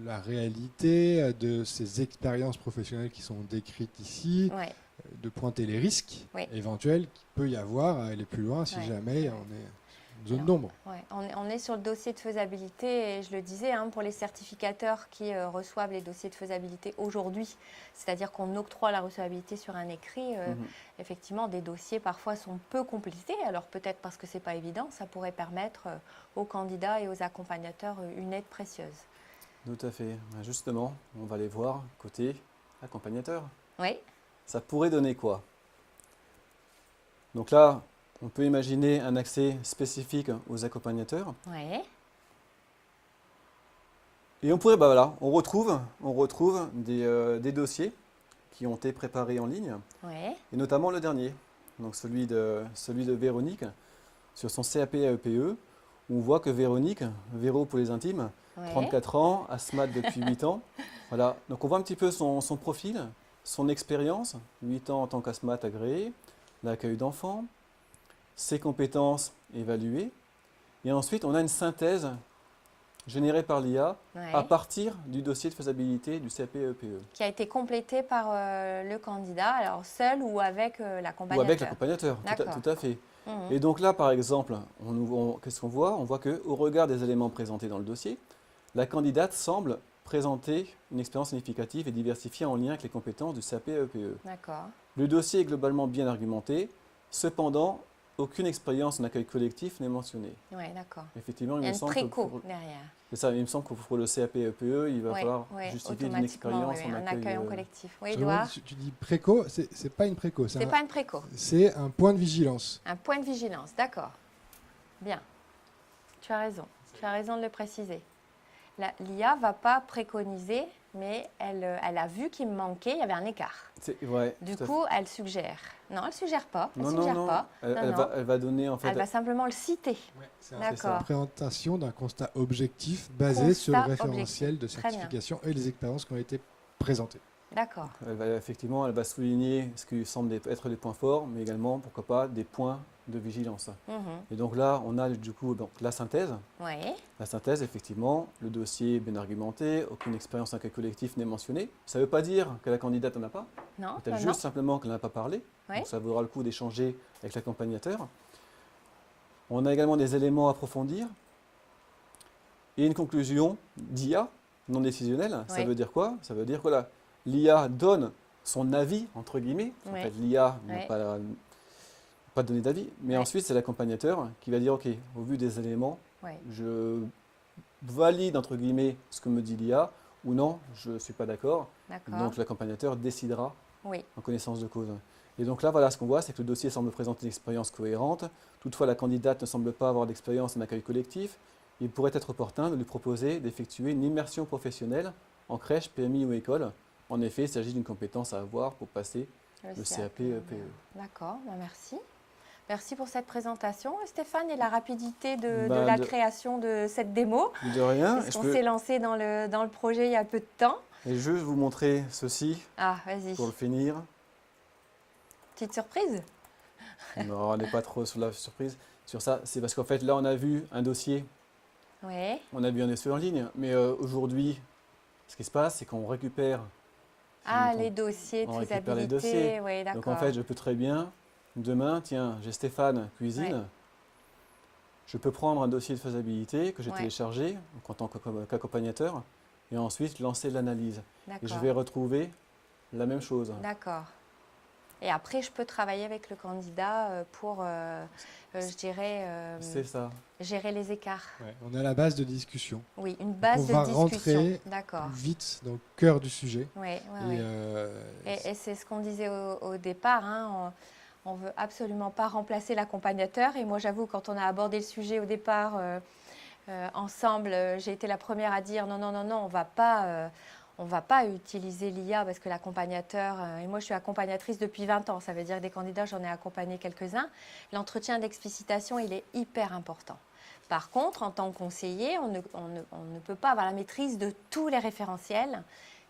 la réalité, de ces expériences professionnelles qui sont décrites ici, Ouais. de pointer les risques Oui. éventuels qu'il peut y avoir à aller plus loin si Ouais. jamais on est zone Alors, d'ombre. Ouais, on est sur le dossier de faisabilité et je le disais, hein, pour les certificateurs qui reçoivent les dossiers de faisabilité aujourd'hui, c'est-à-dire qu'on octroie la recevabilité sur un écrit, Mhm. effectivement, des dossiers parfois sont peu complétés. Alors peut-être parce que ce n'est pas évident, ça pourrait permettre aux candidats et aux accompagnateurs une aide précieuse. Tout à fait. Justement, on va aller voir côté accompagnateur. Oui, Ça pourrait donner quoi? Donc là, on peut imaginer un accès spécifique aux accompagnateurs. oui, Et on pourrait, bah voilà, on retrouve des dossiers qui ont été préparés en ligne, oui, et notamment le dernier, donc celui de Véronique, sur son CAP AEPE, où on voit que Véronique, Véro pour les intimes, oui. 34 ans, asthmate depuis 8 ans. Voilà, donc on voit un petit peu son profil, son expérience, 8 ans en tant qu'asthmate agréé, l'accueil d'enfants, ses compétences évaluées, et ensuite on a une synthèse générée par l'IA à Ouais. partir du dossier de faisabilité du CAP EPE. Qui a été complété par le candidat, alors seul ou avec Ou l'accompagnateur. avec l'accompagnateur, D'accord. tout à fait. Mhm. Et donc là, par exemple, qu'est-ce qu'on voit? On voit qu'au regard des éléments présentés dans le dossier, la candidate semble présenter une expérience significative et diversifiée en lien avec les compétences du CAP EPE. D'accord. Le dossier est globalement bien argumenté, cependant, aucune expérience en accueil collectif n'est mentionnée. Oui, d'accord. Effectivement, Il y a me une semble que préco derrière. c'est ça, il me semble que pour le CAP EPE, il va Ouais, falloir ouais, justifier d'une automatiquement, expérience oui, en un accueil. accueil en collectif. Oui, Parce que moi, Edouard, tu dis préco, c'est pas une préco, c'est pas une préco, c'est un point de vigilance. un point de vigilance, d'accord. Bien, tu as raison de le préciser. L'IA ne va pas préconiser, mais elle a vu qu'il me manquait, il y avait un écart. Ouais, Du tout à coup, elle suggère. Non, elle ne suggère pas. fait. Non. Non, Elle va donner en fait. Elle va simplement le citer. C'est D'accord. une présentation d'un constat objectif basé sur le Constat référentiel objectif. de Très bien. certification et les expériences qui ont été présentées. D'accord. Effectivement, elle va souligner ce qui semble être des points forts, mais également, pourquoi pas, des points de vigilance. Mhm. Et donc là, on a du coup donc, la synthèse. Oui, La synthèse, effectivement, le dossier est bien argumenté, aucune expérience en accueil collectif n'est mentionnée. Ça ne veut pas dire que la candidate n'en a pas, non, peut-être non, juste simplement qu'elle n'en a pas parlé. Oui. Donc ça vaudra le coup d'échanger avec l'accompagnateur. On a également des éléments à approfondir et une conclusion d'IA non décisionnelle. Ça Oui. veut dire quoi? Ça veut dire que l'IA donne son avis, entre guillemets. En Oui. fait, l'IA n'a Oui. pas donné d'avis, mais Oui. ensuite c'est l'accompagnateur qui va dire, OK, au vu des éléments, Oui. je valide, entre guillemets, ce que me dit l'IA, ou non, je ne suis pas d'accord. D'accord. Donc l'accompagnateur décidera Oui, en connaissance de cause. Et donc là, voilà, ce qu'on voit, c'est que le dossier semble présenter une expérience cohérente. Toutefois, la candidate ne semble pas avoir d'expérience en accueil collectif. Il pourrait être opportun de lui proposer d'effectuer une immersion professionnelle en crèche, PMI ou école. En effet, il s'agit d'une compétence à avoir pour passer le CAP EPE. D'accord, ben merci. Merci pour cette présentation, Stéphane, et la rapidité de Bah, la de- création de cette démo. De rien. Et Puisqu'on s'est lancé dans le projet il y a peu de temps. je vais vous montrer ceci Ah, vas-y. pour le finir. Petite surprise? Non, on n'est pas trop sur la surprise. Sur ça, c'est parce qu'en fait, là, on a vu un dossier, Oui. on a vu un dossier en ligne. Mais aujourd'hui, ce qui se passe, c'est qu'on récupère. Ah, on- les dossiers de on récupère les faisabilité. dossiers. Oui, d'accord. Donc en fait, je peux très bien, demain, tiens, j'ai Stéphane Cuisine. Ouais. Je peux prendre un dossier de faisabilité que j'ai Ouais. téléchargé donc en tant qu'accompagnateur et ensuite lancer l'analyse. Et je D'accord. vais retrouver la même chose. D'accord. Et après, je peux travailler avec le candidat pour, je dirais, C'est ça. gérer les écarts. Ouais, on a la base de discussion. Oui, une base on de va discussion. rentrer D'accord. plus vite dans le cœur du sujet. Oui, Et, Et c'est ce qu'on disait au départ. Hein, on ne veut absolument pas remplacer l'accompagnateur. Et moi, j'avoue, quand on a abordé le sujet au départ ensemble, j'ai été la première à dire non, on ne va pas utiliser l'IA parce que l'accompagnateur, et moi je suis accompagnatrice depuis 20 ans, ça veut dire que des candidats, j'en ai accompagné quelques-uns. L'entretien d'explicitation, il est hyper important. Par contre, en tant que conseiller, on ne peut pas avoir la maîtrise de tous les référentiels.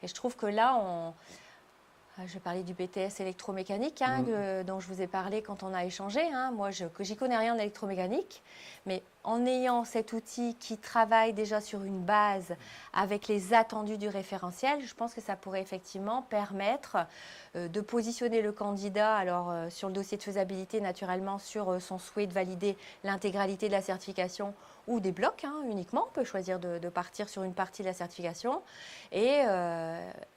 Et je trouve que là, Je vais parler du BTS électromécanique dont je vous ai parlé quand on a échangé. Moi, j'y connais rien d'électromécanique, mais en ayant cet outil qui travaille déjà sur une base avec les attendus du référentiel, je pense que ça pourrait effectivement permettre de positionner le candidat sur le dossier de faisabilité, naturellement, sur son souhait de valider l'intégralité de la certification ou des blocs uniquement. On peut choisir de partir sur une partie de la certification et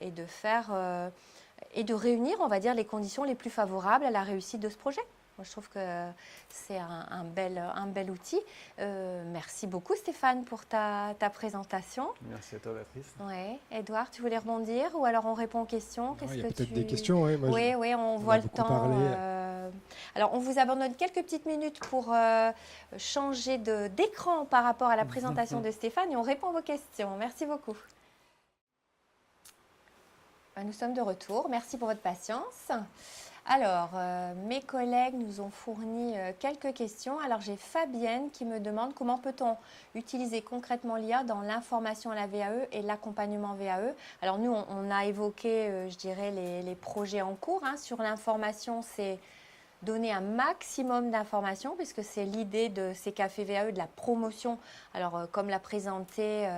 de faire... et de réunir, on va dire, les conditions les plus favorables à la réussite de ce projet. Moi, je trouve que c'est un bel outil. Merci beaucoup, Stéphane, pour ta présentation. Merci à toi, Béatrice. Ouais. Edouard, tu voulais rebondir ou alors on répond aux questions? Il y a peut-être des questions. Oui, oui, on voit le temps. Alors, on vous abandonne quelques petites minutes pour changer d'écran par rapport à la présentation de Stéphane et on répond à vos questions. Merci beaucoup. Nous sommes de retour. Merci pour votre patience. Alors, mes collègues nous ont fourni quelques questions. Alors, j'ai Fabienne qui me demande comment peut-on utiliser concrètement l'IA dans l'information à la VAE et l'accompagnement VAE. Alors, nous, on a évoqué, je dirais, les projets en cours. Sur l'information, c'est donner un maximum d'informations, puisque c'est l'idée de ces cafés VAE, de la promotion. Alors, comme l'a présenté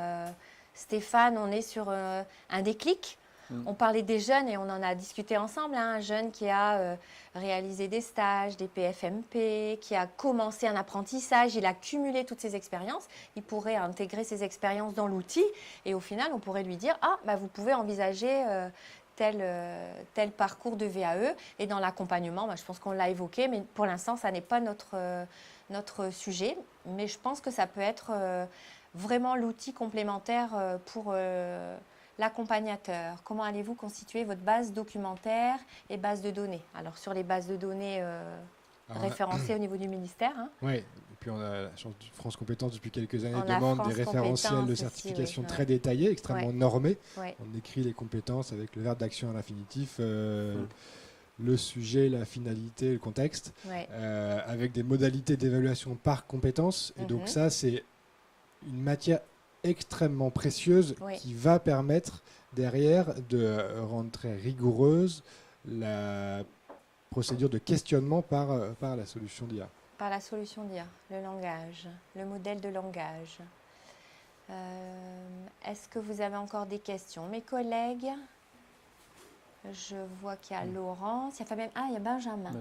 Stéphane, on est sur un déclic. On parlait des jeunes et on en a discuté ensemble. Un jeune qui a réalisé des stages, des PFMP, qui a commencé un apprentissage, il a cumulé toutes ces expériences. Il pourrait intégrer ces expériences dans l'outil et au final, on pourrait lui dire « Ah, vous pouvez envisager tel parcours de VAE ». Et dans l'accompagnement, je pense qu'on l'a évoqué, mais pour l'instant, ça n'est pas notre sujet. Mais je pense que ça peut être vraiment l'outil complémentaire pour... l'accompagnateur, comment allez-vous constituer votre base documentaire et base de données? Alors, sur les bases de données référencées au niveau du ministère. Oui, et puis on a la chance de France Compétences depuis quelques années demande des référentiels de certification très détaillés, extrêmement normés. On écrit les compétences avec le verbe d'action à l'infinitif, le sujet, la finalité, le contexte, avec des modalités d'évaluation par compétence. Et donc ça, c'est une matière extrêmement précieuse qui va permettre derrière de rendre très rigoureuse la procédure de questionnement par la solution d'IA. Par la solution d'IA, le langage, le modèle de langage. Est-ce que vous avez encore des questions? Mes collègues, je vois qu'il y a Laurence, il y a Fabien, il y a Benjamin.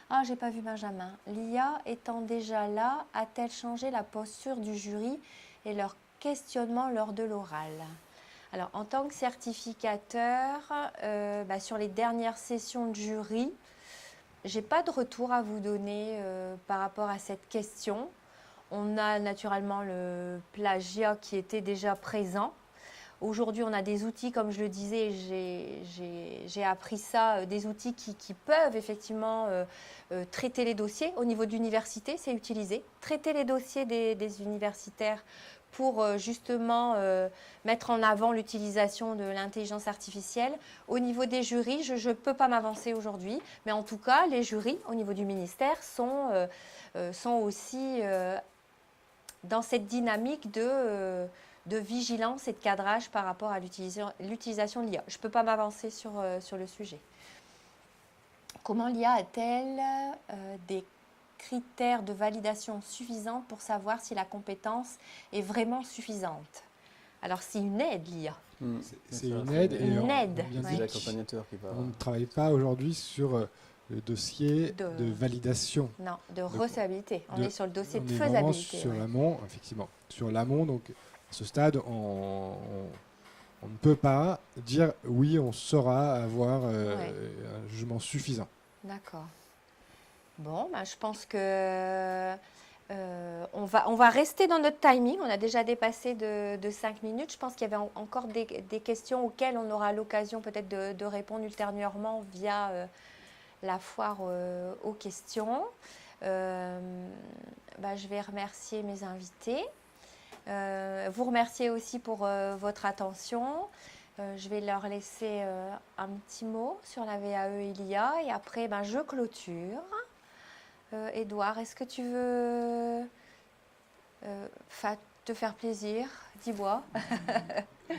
Ah, j'ai pas vu Benjamin. L'IA étant déjà là, a-t-elle changé la posture du jury et leur questionnement lors de l'oral? Alors, en tant que certificateur, sur les dernières sessions de jury, je n'ai pas de retour à vous donner par rapport à cette question. On a naturellement le plagiat qui était déjà présent. Aujourd'hui, on a des outils, comme je le disais, j'ai appris ça, des outils qui peuvent effectivement traiter les dossiers. Au niveau d'université, c'est utilisé. Traiter les dossiers des universitaires pour justement mettre en avant l'utilisation de l'intelligence artificielle. Au niveau des jurys, je ne peux pas m'avancer aujourd'hui, mais en tout cas, les jurys au niveau du ministère sont aussi dans cette dynamique de vigilance et de cadrage par rapport à l'utilisation de l'IA. Je ne peux pas m'avancer sur le sujet. Comment l'IA a-t-elle des critères de validation suffisants pour savoir si la compétence est vraiment suffisante? Alors, c'est une aide, l'IA. C'est une aide. On ne travaille pas aujourd'hui sur le dossier de validation. Non, de recevabilité. On est sur le dossier de faisabilité. On est sur l'amont, effectivement. Sur l'amont, donc à ce stade, on ne peut pas dire oui, on saura avoir un jugement suffisant. D'accord. Bon, je pense que on va rester dans notre timing. On a déjà dépassé de 5 minutes. Je pense qu'il y avait encore des questions auxquelles on aura l'occasion peut-être de répondre ultérieurement via la foire aux questions. Je vais remercier mes invités. Vous remercier aussi pour votre attention. Je vais leur laisser un petit mot sur la VAE et l'IA et après je clôture. Edouard, est-ce que tu veux te faire plaisir? Dis-moi.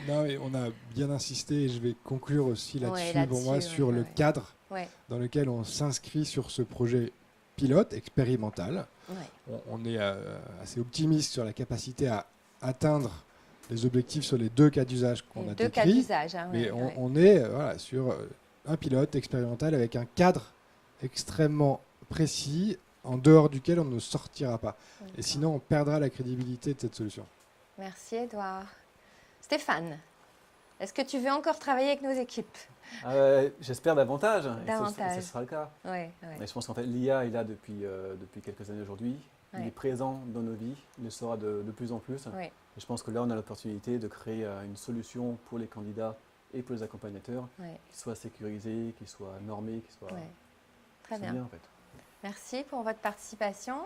Non, mais on a bien insisté et je vais conclure aussi là-dessus Ouais, pour moi là-dessus, sur ouais, le ouais. cadre Ouais, dans lequel on s'inscrit sur ce projet pilote, expérimental. ouais. On est assez optimiste sur la capacité à atteindre les objectifs sur les 2 cas d'usage qu'on Et a 2 cas décrits, d'usage. Hein, mais ouais, ouais. on est voilà, sur un pilote expérimental avec un cadre extrêmement précis en dehors duquel on ne sortira pas. Et D'accord. sinon, on perdra la crédibilité de cette solution. Merci Edouard. Stéphane, est-ce que tu veux encore travailler avec nos équipes? J'espère davantage, et Davantage. ce sera le cas. Ouais, Et ouais, je pense qu'en fait, l'IA est là depuis quelques années aujourd'hui. Il Ouais. est présent dans nos vies, il le sera de plus en plus. ouais, Et je pense que là, on a l'opportunité de créer une solution pour les candidats et pour les accompagnateurs ouais, qui soit sécurisée, qui soit normée, qui soit, ouais. qui Très soit bien. en fait. Merci pour votre participation.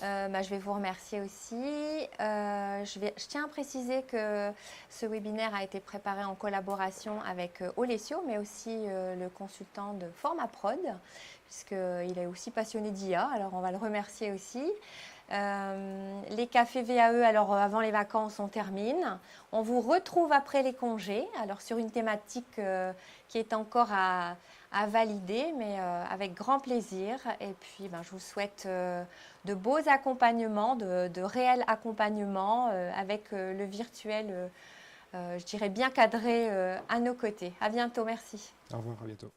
Je vais vous remercier aussi. Je tiens à préciser que ce webinaire a été préparé en collaboration avec Olesio, mais aussi le consultant de Formaprod, puisqu'il est aussi passionné d'IA, alors on va le remercier aussi. Les cafés VAE, alors avant les vacances, on termine. On vous retrouve après les congés, alors sur une thématique qui est encore à valider, mais avec grand plaisir. Et puis, je vous souhaite de beaux accompagnements, de réels accompagnements avec le virtuel, je dirais bien cadré à nos côtés. À bientôt, merci. Au revoir, à bientôt.